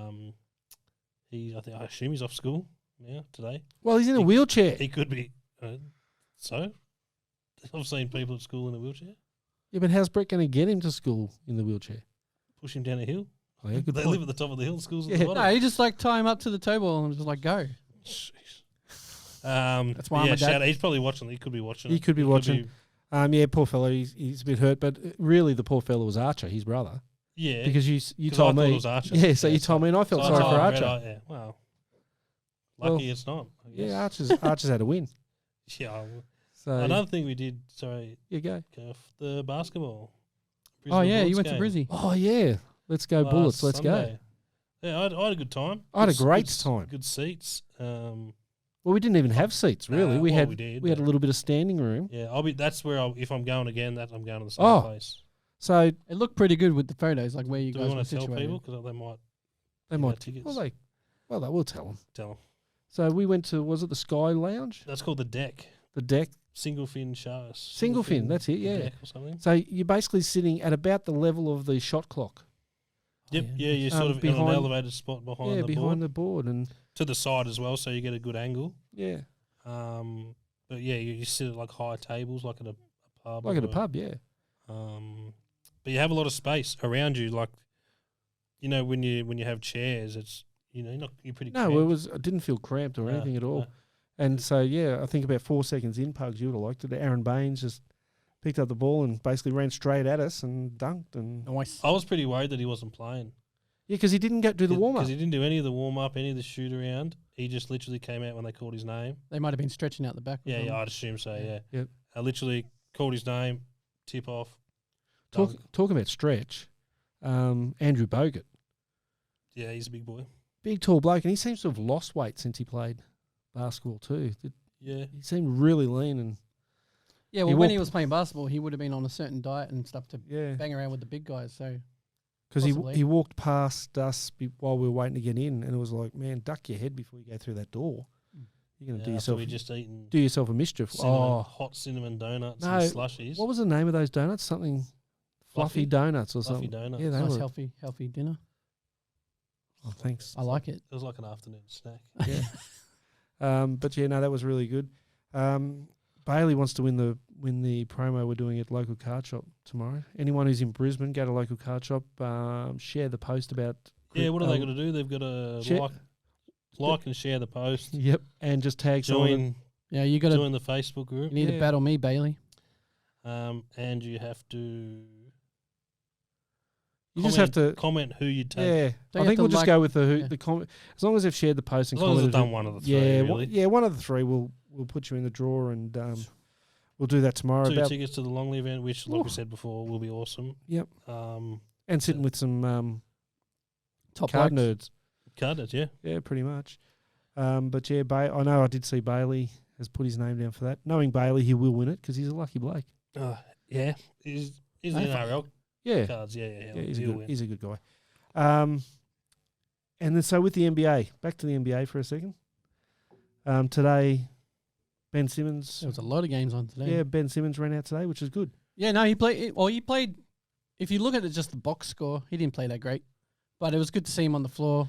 I assume he's off school now today. Well, he's in a wheelchair. He could be so I've seen people at school in a wheelchair. Yeah, but how's Brett going to get him to school in the wheelchair? Push him down a hill. Oh, yeah, good They point. live at the top of the hill. School's at Yeah. the bottom. No, you just like tie him up to the toe ball and just like go. Jeez. That's why I'm yeah, a dad. shout out. He's probably watching. He could be watching. He it. could be watching. Yeah, poor fellow. He's a bit hurt, but really the poor fellow was Archer, his brother, Yeah, because you 'cause told I thought me. it was Archer. Yeah, so you told me, and I felt so sorry told for Brett, Archer. yeah, well, Well, lucky it's not. I guess. Yeah, Archer's had a win. Yeah. So Another thing we did. Sorry, you go. the basketball. Oh yeah, you Bullets went to game Brizzy. Oh yeah, let's go last Bullets. Let's go. Sunday. Yeah, I had a good time. I had a Good- great good- time. Good seats. Well, we didn't even have seats really. Nah, we well, had we did, we had a but- little bit of standing room. Yeah, that's where if I'm going again, I'm going to the same Oh. place. So It looked pretty good with the photos, like where you Do we guys were want to tell situated. people because they might they give might. out tickets? Well, they will tell them. Tell them. So we went to, was it the Sky Lounge? That's called the deck. The deck. Single fin shows. Single fin, that's it, yeah. Deck or something. So you're basically sitting at about the level of the shot clock. Yep. yeah, Yeah, you're sort of in behind- an elevated spot behind the behind board. the board. And To the side as well, so you get a good angle. yeah, But yeah, you sit at like high tables, like at a pub. like at a or pub, yeah. But you have a lot of space around you, like when you have chairs, it's you're pretty. No, cramped. it didn't feel cramped or No, anything at all. no. And so, yeah, I think about 4 seconds in, Pugs, you would have liked it. Aaron Baines just picked up the ball and basically ran straight at us and dunked. And Nice. I was pretty worried that he wasn't playing. yeah, because he didn't do the warm up. Because he didn't do any of the warm up, any of the shoot around. He just literally came out when they called his name. They might have been stretching out the back. Yeah, I'd assume so. Yeah. Yep. I literally called his name, tip off. Talk about stretch. Andrew Bogut, Yeah, he's a big boy. big tall bloke, and he seems to have lost weight since he played basketball too. Yeah. He seemed really lean and Yeah, well, when he was playing basketball, he would have been on a certain diet and stuff to yeah, bang around with the big guys. So because possibly. he walked past us while we were waiting to get in, and it was like, man, duck your head before you go through that door. You're gonna We just eaten do yourself a mischief. hot cinnamon donuts and slushies. What was the name of those donuts? Something fluffy donuts or Fluffy something. donuts. Yeah, they nice, were. healthy dinner. Oh, thanks. I like it. It was like an afternoon snack. Yeah. But yeah, no, that was really good. Bailey wants to win the promo we're doing at local card shop tomorrow. Anyone who's in Brisbane, go to local card shop. Share the post about. Yeah, what are they going to do? They've got to like and share the post. Yep, and just tag someone. Yeah, you got to Join the Facebook group. You need to battle me, Bailey. And you have to. You just have to comment who you take. Yeah, Don't I you think have we'll to just like- go with the comment. As long as they've shared the post and As long as commented. they've done one of the three, yeah, really. one of the three. We'll put you in the draw, and we'll do that tomorrow. 2 tickets to the Longley event, which, like we said before, will be awesome. Yep. And sitting with some Top card blokes. nerds. Carders, yeah. Yeah, pretty much. But yeah, I know I did see Bailey has put his name down for that. Knowing Bailey, he will win it because he's a lucky bloke. Yeah. He's the NRL Yeah, cards. Yeah. he's a good guy. And then so with the NBA, back to the NBA for a second. Today, Ben Simmons. There was a lot of games on today. Yeah, Ben Simmons ran out today, which is good. Yeah, no, he played. Well, he played. If you look at it, just the box score, he didn't play that great, but it was good to see him on the floor.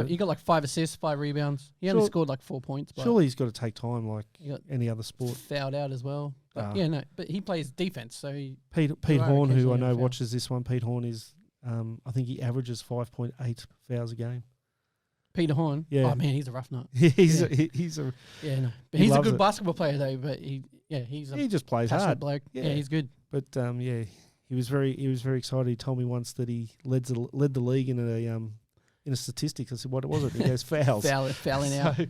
He got like 5 assists, 5 rebounds. He only scored like 4 points. But Surely he's got to take time like he got any other sport. fouled out as well. But but he plays defense, so he. Pete are Horn, who I occasionally know a foul. watches this one. Pete Horn is, I think he averages 5.8 fouls a game. Peter Horn. Yeah. Oh man, he's a rough nut. he's Yeah. he's a Yeah, no, but He he's a loves good it. basketball player though. But he's a he just plays passionate hard. bloke. Yeah. Yeah, he's good. But yeah, he was very excited. He told me once that he led the league in a statistic. I said, "What was it?" He goes fouls. Fouling out. So,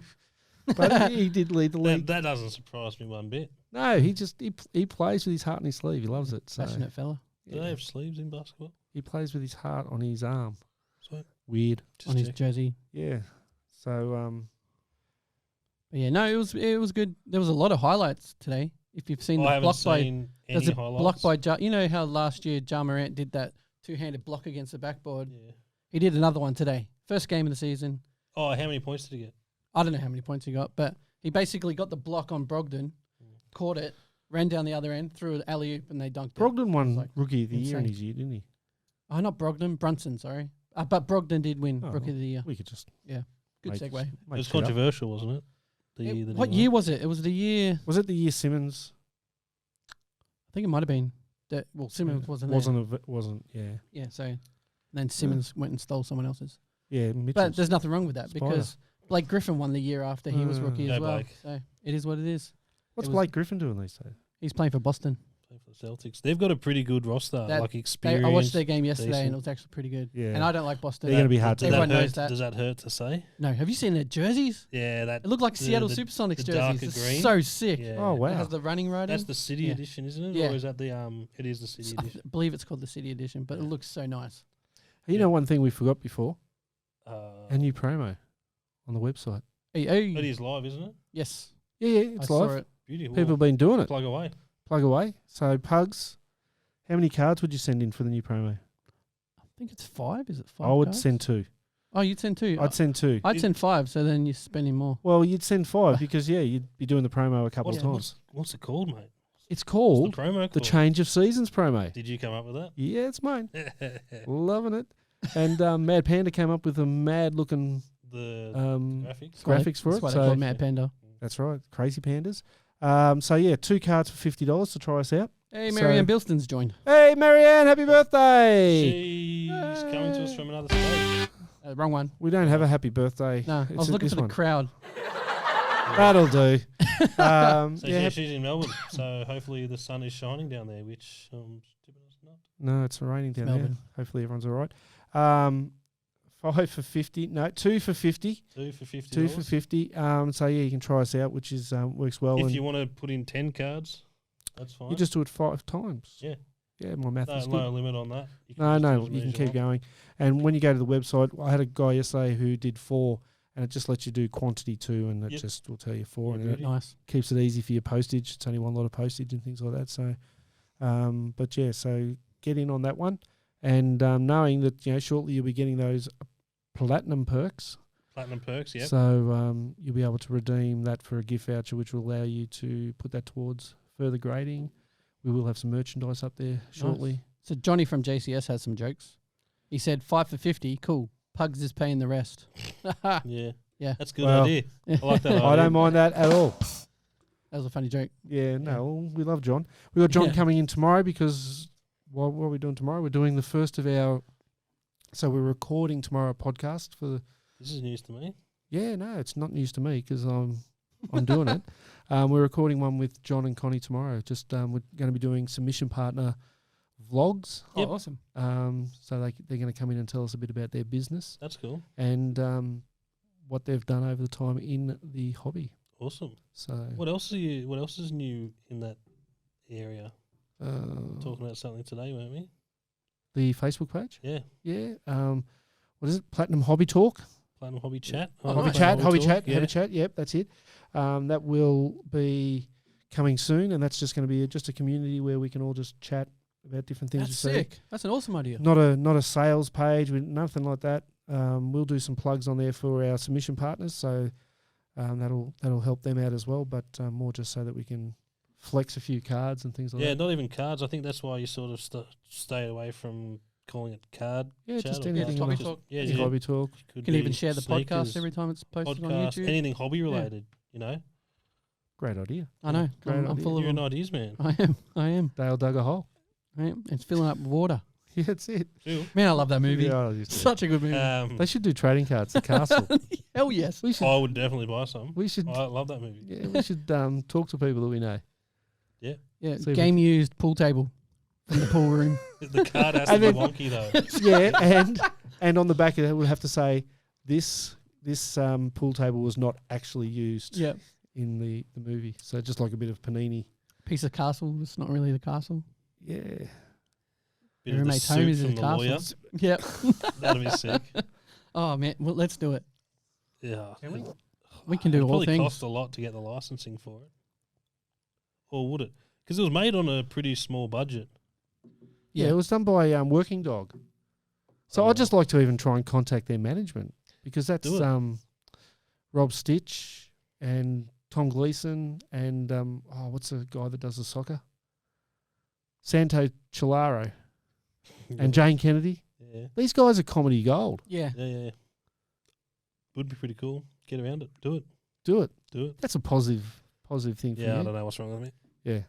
but he did lead the league. That doesn't surprise me one bit. No, he plays with his heart on his sleeve. He loves it. So Passionate fella. Do they have sleeves in basketball? he plays with his heart on his arm. Sweet. Weird. On his checking. jersey. Yeah. So But yeah, no, it was good. There was a lot of highlights today. If you've seen I the haven't block by, seen there's any a highlights. block by you know how last year Ja Morant did that 2-handed block against the backboard. Yeah. He did another one today. First game of the season. Oh, how many points did he get? I don't know how many points he got, but he basically got the block on Brogdon, caught it, ran down the other end, threw an alley oop, and they dunked it. Brogdon won like Rookie of the Year in insane. his year, didn't he? Oh, not Brogdon, Brunson, sorry. But Brogdon did win Oh, Rookie of the Year. We could just Good make- segue. make It was shit up. controversial, wasn't it? The year that he What won. year was it? It was the year. Was it the year Simmons I think it might have been. Simmons wasn't there. wasn't? Yeah, Yeah, so then Simmons went and stole someone else's. yeah. But Mitchell's. there's nothing wrong with that Spider. because Blake Griffin won the year after he was rookie Go as well. Blake. So it is what it is. What's it was- Blake Griffin doing these days? He's playing for Boston. Playing for the Celtics. They've got a pretty good roster, That- like I experience. watched their game yesterday decent. and it was actually pretty good. Yeah. And I don't like Boston. They're going to be hard to. Does Everyone that knows hurt, that. Does that hurt to say? No, have you seen their jerseys? Yeah, that It looked like the- Seattle the- Supersonics the jerseys. darker It's green. so sick. Yeah. Oh It wow! has the running right That's in. the city Yeah. edition, isn't it? Yeah. Or is that the It is the city I edition. believe it's called the City Edition, but it looks so nice. You know one thing we forgot before: a It new promo on the website. Hey, is live, isn't it? yes, Yeah, I it's saw live. it. Beautiful. People have been doing it. Plug away. Plug away. So Pugs, how many cards would you send in for the new promo? I think it's 5. Is it 5? I would cards? send 2. Oh, you'd send 2. I'd send 2. I'd send 5. So then you're spending more. Well, you'd send 5 because you'd be doing the promo a couple of What's, times. what's it called, mate? It's What's called the promo called? the Change of Seasons promo. Did you come up with Yeah, it's mine. that? Loving it. And Mad Panda came up with a mad looking the graphics? graphics for That's it. why they So call it Mad Panda. that's right, crazy pandas. So yeah, 2 cards for $50 to try us out. Hey, So- Marianne Bilston's joined. Hey, Marianne, happy birthday! She's coming to us from another state. Wrong one. We don't have a happy birthday. No, I It's was looking this for the one. crowd. That'll do. So yeah. she's in Melbourne, so hopefully the sun is shining down there, which Tippina's not. No, it's raining down there. Melbourne. Hopefully everyone's all right. 5 for 50. No, 2 for 50. 2 for $50. 2 for 50. So yeah, you can try us out, which is works well. If and you want to put in 10 cards, that's fine. you just do it 5 times. Yeah. Yeah, my math is good. No limit on that. You No, just do no, as you many can as keep want. going. And when you go to the website, I had a guy yesterday who did 4, and it just lets you do quantity too, and it Yep. just will tell you 4, Yeah, and it beauty. Nice. keeps it easy for your postage. It's only one lot of postage and things like that. So, but yeah, so get in on that one, and knowing that shortly you'll be getting those platinum perks. Platinum perks, yeah. So you'll be able to redeem that for a gift voucher, which will allow you to put that towards further grading. We will have some merchandise up there shortly. So Johnny from JCS has some jokes. He said 5 for 50. Cool. Pugs is paying the rest. Yeah. Yeah. That's a good Well, idea. I like that idea. I don't mind that at all. That was a funny joke. Yeah, no, well, we love John. We got John Yeah. coming in tomorrow because what are we doing tomorrow? We're doing the first of our. So we're recording tomorrow a podcast for the. This is news to me. Yeah, no, it's not news to me because I'm doing it. We're recording one with John and Connie tomorrow. Just we're going to be doing submission partner vlogs. Oh, awesome. So they're going to come in and tell us a bit about their business That's cool. and what they've done over the time in the hobby. Awesome. So What else is new in that area? Talking about something today, weren't we? the Facebook page. Yeah. Yeah. What is it? Platinum Hobby Talk. Platinum Hobby Chat. Hobby Chat. Yep, that's it. That will be coming soon, and that's just going to be just a community where we can all just chat about different things. That's we see. sick. That's an awesome idea. Not a sales page, nothing like that. We'll do some plugs on there for our submission partners, so that'll help them out as well. But more just so that we can flex a few cards and things like Yeah, that. not even cards. I think that's why you sort of stay away from calling it card. Yeah, chat just or anything. Hobby on a- talk. Yeah, any Hobby Talk. Could You can be even share the sneakers, podcast every time it's posted on podcast, YouTube. anything hobby related. You know, Great idea. I know. Great I'm idea. full of you're an them. ideas man. I am. Dale dug a hole. I am. It's filling up with water. Yeah, that's it. Cool. Man, I love that movie. Yeah, I used to. Such a good movie. They should do trading cards. The castle. Hell yes. We should. I would definitely buy some. We should. I love that movie. Yeah, we should talk to people that we know. Yeah. See if Game used pool table from the pool room. The card has to And be then- wonky though. Yeah, and on the back of it, we'll have to say this pool table was not actually used Yeah. in the movie. So just like a bit of panini. Piece of castle. It's not really the castle. Yeah. Bit of the Roommate's home suit is from a the castle. lawyer. Yep. That'd be sick. Oh man, well, let's do it. Yeah. Can we? We can do It'd all probably things. cost a lot to get the licensing for it. Or would it? Because it was made on a pretty small budget. Yeah, it was done by Working Dog. So I'd just like to even try and contact their management because that's Do it. Rob Stitch and Tom Gleason and what's the guy that does the soccer? Santo Chilaro and Jane Kennedy. Yeah. These guys are comedy gold. Yeah. Yeah. Would be pretty cool. Get around it. Do it. Do it. Do it. That's a positive thing for Yeah, I you. don't know what's wrong with me. Yeah.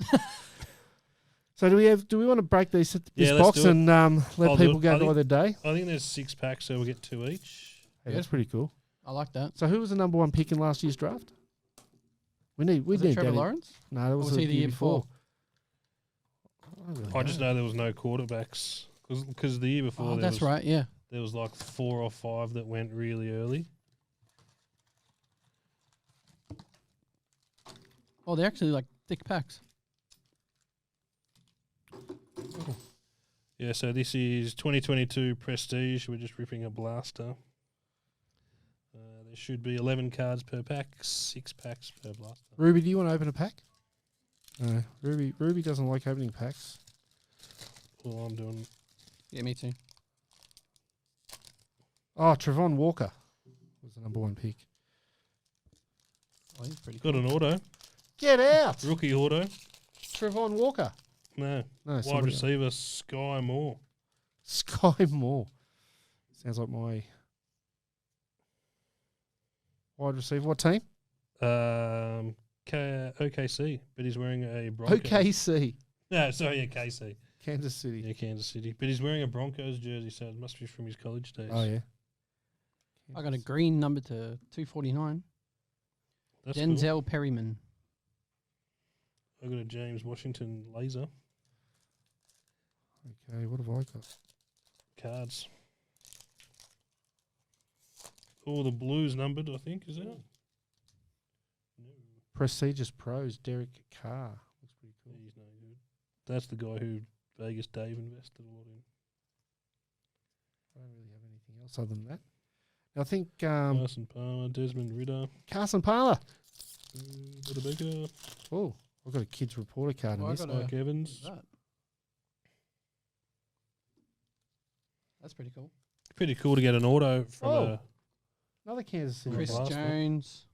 So do we want to break this Yeah, let's box do it. and let I'll do people it. go I by think- their day? I think there's 6 packs, so we'll get 2 each. Hey, that's pretty cool. I like that. So who was the number 1 pick in last year's draft? We Was need it Trevor Danny. Lawrence? No, that Or was was the he the year year before. I just know there was no quarterbacks. Because the year before Oh, there that's was, right. Yeah. there was like 4 or 5 that went really early. Oh, they're actually like thick packs. Yeah, so this is 2022 Prestige. We're just ripping a blaster. There should be 11 cards per pack, 6 packs per blaster. Ruby, do you want to open a pack? No, Ruby doesn't like opening packs. All I'm doing. Yeah, me too. Oh, Trevon Walker was the number 1 pick. Oh, he's pretty Got an auto. Get out, Rookie auto. Trevon Walker. No. No, Wide somebody else. receiver, Sky Moore. Sky Moore. Sounds like my wide receiver. What team? OKC, but he's wearing a Broncos. OKC, No, sorry, yeah, KC. Kansas City. Yeah, Kansas City. But he's wearing a Broncos jersey, so it must be from his college days. Oh yeah. I got a green number to 249. That's cool. Denzel Perryman. I got a James Washington laser Okay, what have I got? cards. Oh, the blues numbered, I think, is it? No. Prestigious Pros, Derek Carr. Looks pretty cool. He's no good. That's the guy who Vegas Dave invested a lot in. I don't really have anything else other than that. I think Carson Palmer, Desmond Ritter. Carson Palmer. Baker. Oh, I've got a kids reporter card in Oh, I this. got Mike Evans. That's pretty cool. Pretty cool to get an auto from Oh. Another Kansas City. Chris Blaster. Jones.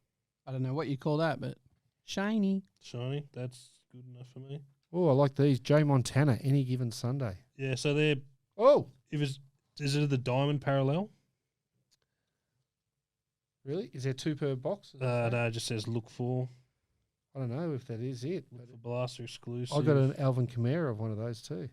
I don't know what you call that, but shiny. shiny. That's good enough for me. Oh, I like these. Jay Montana, any given Sunday. Yeah, so they're Oh, is it the diamond parallel? really? Is there two per box? No, it just says look for. I don't know if that is it. Look for blaster exclusive. I got an Alvin Kamara of one of those too.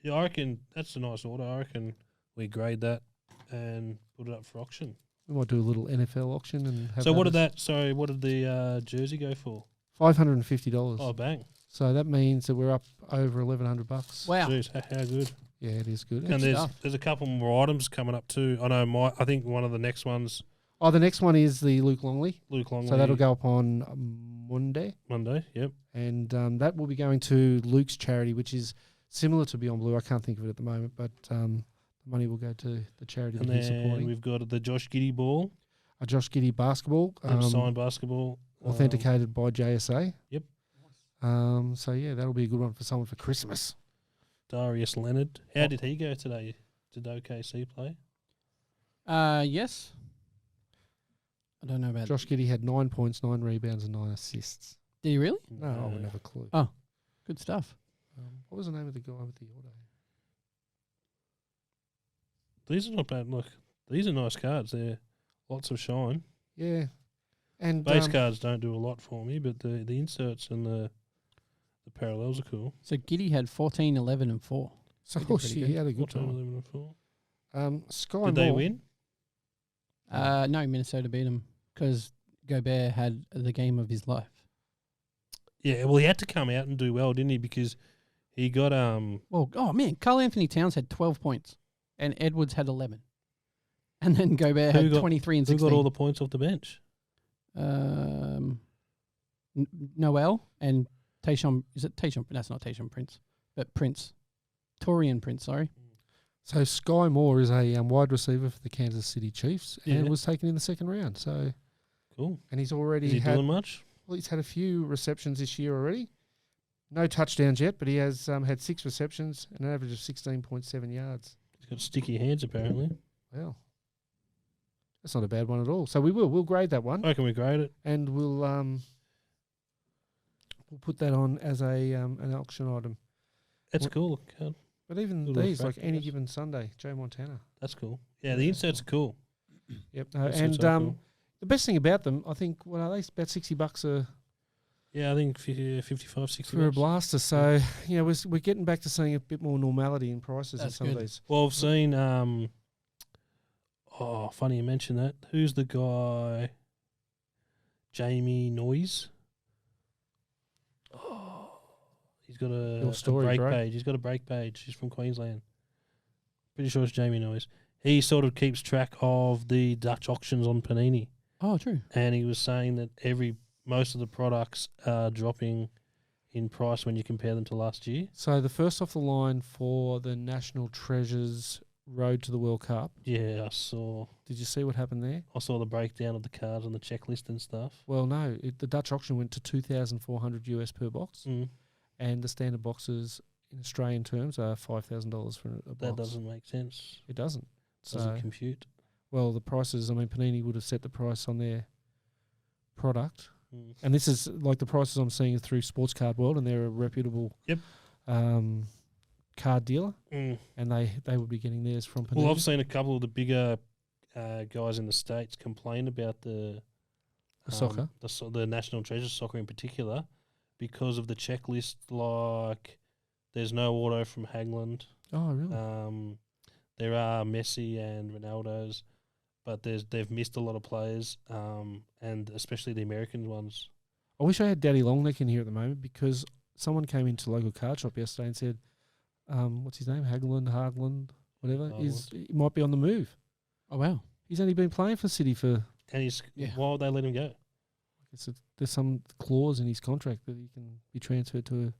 Yeah, I reckon that's a nice order. I reckon we grade that and put it up for auction. We might do a little NFL auction and have So what did others. that? Sorry, what did the jersey go for? $550. Oh, bang! So that means that we're up over $1,100. Wow. Jeez, how good! Yeah, it is good. And stuff. there's a couple more items coming up too. I know. I think one of the next ones, Oh, the next one is the Luke Longley. Luke Longley. So that'll go up on Monday. Monday. Yep. And that will be going to Luke's charity, which is similar to Beyond Blue. I can't think of it at the moment, but the money will go to the charity And that he's then supporting. we've got the Josh Giddey ball, A Josh Giddey basketball, signed basketball, authenticated by JSA. Yep. So, yeah, that'll be a good one for someone for Christmas. Darius Leonard. How did he go today? Did OKC play? Yes. I don't know about Josh Giddey had 9 points, 9 rebounds, and 9 assists. Did he really? No, I wouldn't have a clue. Good stuff. What was the name of the guy with the auto? These are not bad. Look, these are nice cards. They're lots of shine. Yeah. And Base cards don't do a lot for me, but the inserts and the parallels are cool. So Giddy had 14, 11, and 4. so He did pretty he had a good 14, time. 11 and 4. Sky Did they Moore- win? No, Minnesota beat him because Gobert had the game of his life. Yeah, well, he had to come out and do well, didn't he? Because he got Well, oh man, Carl Anthony Towns had 12 points, and Edwards had 11, and then Gobert Who had got- 23 and who 16. got all the points off the bench? Noel and Tayshaun. Is it Tayshaun? That's not Tayshaun Prince, but Prince, Torian Prince. Sorry. So Sky Moore is a wide receiver for the Kansas City Chiefs and Yeah. was taken in the second round. So, Cool. and he's already Is he had doing much? well, he's had a few receptions this year already. No touchdowns yet, but he has had 6 receptions and an average of 16.7 yards. He's got sticky hands, apparently. Wow, that's not a bad one at all. So we'll grade that one I reckon we grade it. and we'll put that on as a an auction item. That's What- cool. Card. But even Little these, like refractor, any yes. given Sunday, Joe Montana. That's cool. Yeah, the inserts are cool. Yep. Inserts And are cool. the best thing about them, I think, what are they? About $60 Yeah, I think 55, 60 for a bucks. blaster. So, you know, we're getting back to seeing a bit more normality in prices That's in some good. of these. Well, I've seen. Funny you mentioned that. Who's the guy? Jamie Noyes. Oh, he's got Your a story, break bro. page. He's got a break page. He's from Queensland. Pretty sure it's Jamie Noyes. He sort of keeps track of the Dutch auctions on Panini, Oh, true. and he was saying that most of the products are dropping in price when you compare them to last year. So the first off the line for the National Treasures Road to the World Cup. Yeah, I saw Did you see what happened there? the breakdown of the cards and the checklist and stuff. Well, no. The Dutch auction went to $2,400 per box, Mm, and the standard boxes in Australian terms are $5,000 for a box. that doesn't make sense. It doesn't. Doesn't So, compute. well, the prices. I mean, Panini would have set the price on their product. Mm. And this is like the prices I'm seeing through Sports Card World, and they're a reputable Yep. card dealer, Mm. and they would be getting theirs from Panini. Well, I've seen a couple of the bigger guys in the States complain about the soccer. the National Treasure soccer in particular, because of the checklist. Like, there's no auto from Hagland. Oh, really? There are Messi and Ronaldo's, but they've missed a lot of players, and especially the American ones. I wish I had Daddy Longneck in here at the moment because someone came into local card shop yesterday and said, what's his name? Hagland, whatever. He might be on the move. Oh, wow. He's only been playing for City for... And why would they let him go? There's some clause in his contract that he can be transferred to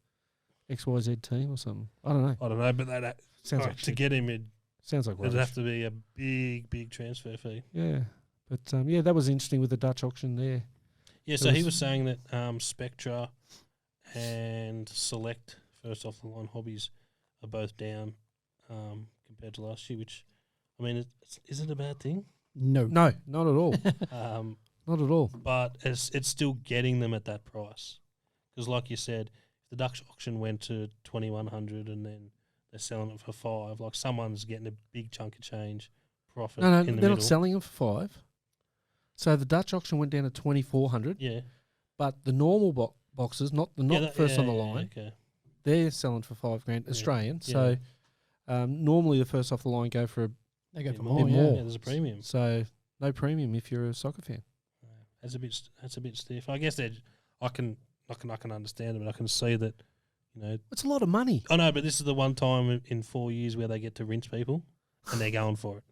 a XYZ team or something. I don't know, but that sounds like to shit. get him, Sounds like it'd rubbish. have to be a big transfer fee. Yeah. But, that was interesting with the Dutch auction there. Yeah, so he was saying that Spectra and Select, first off the line hobbies, are both down compared to last year, which, I mean, is it a bad thing? No. No, not at all. Not at all. But it's still getting them at that price. Because like you said, if the Dutch auction went to 2,100 and then they're selling it for 5, like someone's getting a big chunk of change profit No, in the they're middle. not selling them for 5. So the Dutch auction went down to 2,400. Yeah. But the normal boxes, not first on the line, okay. they're selling for $5,000 Australian. So normally the first off the line go for They go Yeah, for more, more, yeah. yeah. Yeah, there's a premium. so no premium if you're a soccer fan. That's a bit stiff. I guess I can understand it, but I can see that, It's a lot of money. I know, but this is the one time in 4 years where they get to rinse people, and they're going for it.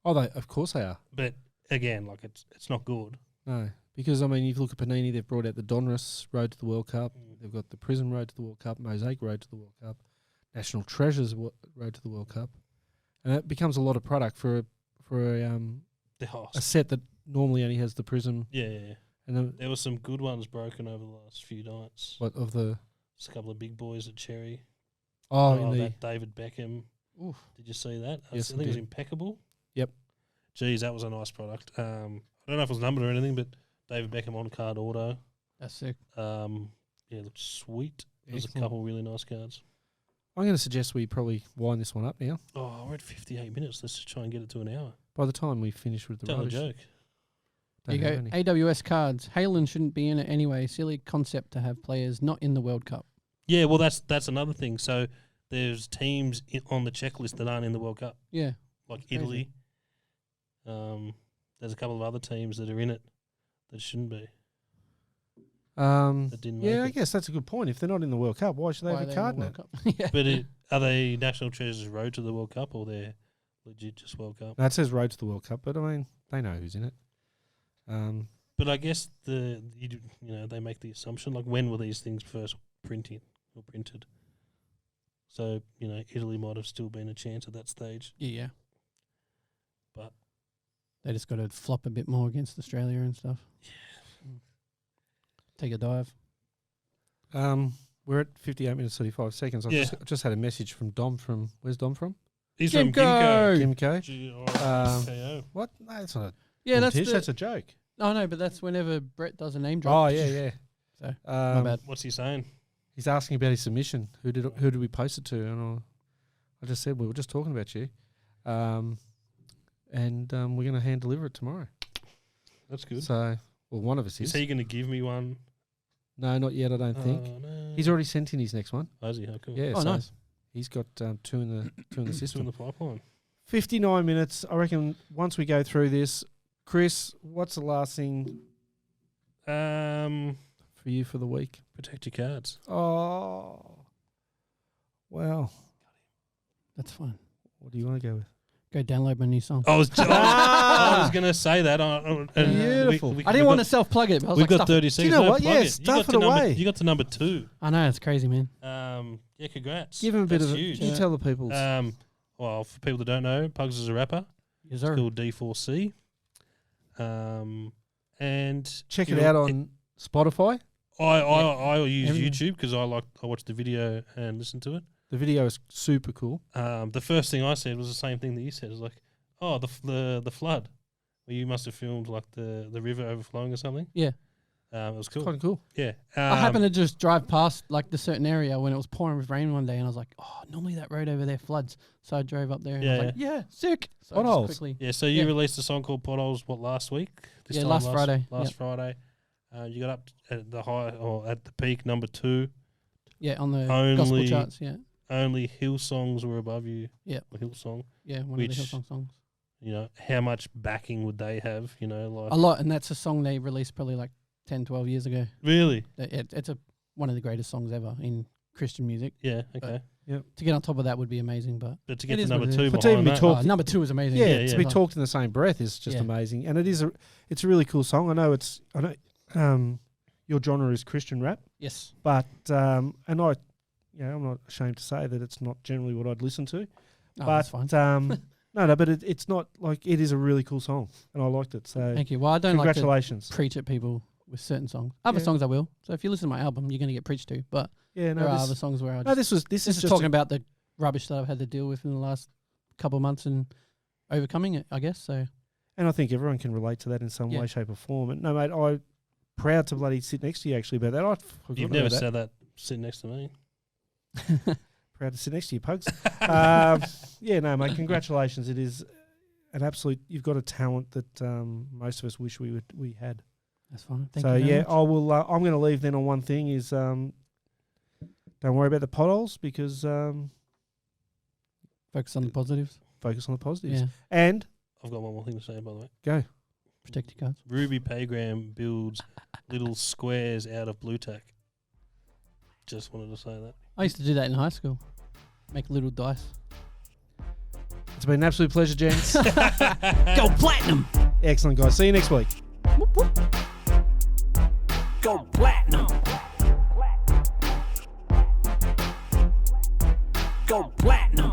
Oh, of course they are. But again, like it's not good. No, because I mean, if you look at Panini, they've brought out the Donruss Road to the World Cup. They've got the Prism Road to the World Cup, Mosaic Road to the World Cup, National Treasures Road to the World Cup, and it becomes a lot of product for a set that normally only has the Prism. Yeah. And then There were some good ones broken over the last few nights. what of the Just a couple of big boys at Cherry. in the That David Beckham. Oof. Did you see that? Yes, I I think it was did. impeccable. Yep. Geez, that was a nice product. I don't know if it was numbered or anything, but David Beckham on card auto. That's sick. It looked sweet. There's a Excellent. couple really nice cards. I'm going to suggest we probably wind this one up now. Oh, we're at 58 minutes. Let's just try and get it to an hour. By the time we finish with the Tell a rubbish, joke. There you don't go. have any. AWS cards. Halen shouldn't be in it anyway. Silly concept to have players not in the World Cup. Yeah, well, that's another thing. So there's teams on the checklist that aren't in the World Cup, Yeah. like Crazy. Italy. There's a couple of other teams that are in it that shouldn't be. That didn't Yeah, I make it. guess that's a good point. If they're not in the World Cup, why should they Why have are a they in card the in it? World Cup? Yeah. But are they National Treasures Road to the World Cup or they're legit just World Cup? No, it says Road to the World Cup, but I mean, they know who's in it. But I guess they make the assumption, like, when were these things first printed? So, Italy might have still been a chance at that stage. Yeah. But They just got to flop a bit more against Australia and stuff. Yeah. Take a dive. We're at 58 minutes 35 seconds. I Yeah. just had a message from Dom where's Dom from? he's Gimko! from Gimko. Gimko. What? No, that's not a Yeah, that's competition, the. that's a joke. Oh no, but that's whenever Brett does a name drop. Oh yeah. So, my bad. What's he saying? He's asking about his submission. Who did we post it to? And I just said we were just talking about you, and we're going to hand deliver it tomorrow. That's good. So, well, one of us Is is. he going to give me one? No, not yet. I don't think Oh, no. he's already sent in his next one. Oh, is he? Oh, cool. Yeah. Oh, so nice. He's got two in the Two in system. the pipeline. 59 minutes. I reckon once we go through this, Chris, what's the last thing for you for the week? Protect your cards. Oh, wow. That's fine. What do you want to go with? Go download my new song. I was going to say that. Beautiful. I didn't want to self-plug it. But I was We've like, got stuff 30 it. seconds. know No, what? plug Yeah, it. stuff it away. You got to number 2. I know, it's crazy, man. Yeah, congrats. Give him a bit That's of huge. it. You Yeah. tell the people. Well, for people that don't know, Pugs is a rapper. Yes, It's sir. called D4C. And Check you it know, out on Spotify. I use Everything. YouTube because I watch the video and listen to it. The video is super cool. The first thing I said was the same thing that you said. It was like, oh, the flood. Well, you must have filmed like the river overflowing or something. Yeah. It was cool. Kind of cool. Yeah. I happened to just drive past like the certain area when it was pouring with rain one day, and I was like, "Oh, normally that road over there floods." So I drove up there, and I was like, "Yeah, sick." So I just Potholes. quickly, Yeah, so you Yeah. released a song called Potholes, last week? Yeah, last Friday. Last Yep. Friday. You got up at the high, or at the peak, number 2. yeah, on the gospel Only- charts, yeah, Only Hillsongs were above you. Yep. Or Hillsong. yeah, one Which- of the Hillsong songs. You know, how much backing would they have? You know, like A lot, and that's a song they released probably like 10, 12 years ago. really, It's one of the greatest songs ever in Christian music. yeah, okay. To get on top of that would be amazing, but But to get It to is number what it 2 is. But to even behind be that, talked- number 2 is amazing. Yeah, yeah. to be talked in the same breath is just Yeah. amazing, and it's a really cool song. I know your genre is Christian rap, Yes. but and I'm not ashamed to say that it's not generally what I'd listen to. Oh, but that's fine. but it's not like it is a really cool song, and I liked it. So Thank you. Well, I don't like to congratulations. preach at people with certain songs. Other Yeah. songs I will. So if you listen to my album, you're going to get preached to. But Yeah, there are no, other songs where I this is is just talking about the rubbish that I've had to deal with in the last couple of months and overcoming it, I guess. So and I think everyone can relate to that in some Yeah. way, shape, or form. And no, mate, I'm proud to bloody sit next to you actually about that. I forgot You've about never that. said that sitting next to me. Proud to sit next to you, Pugs. Yeah, no, mate, congratulations. It is an absolute. You've got a talent that most of us wish we had. that's fine. Thank So you very yeah, much. I will. I'm going to leave then on one thing is don't worry about the potholes because Focus on the positives. focus on the positives. Yeah. And I've got one more thing to say, by the way. go. Protect your cards. Ruby Paygram builds little squares out of blue tack. Just wanted to say that. I used to do that in high school. Make little dice. It's been an absolute pleasure, gents. Go platinum. Excellent, guys. See you next week. Go platinum. Go platinum.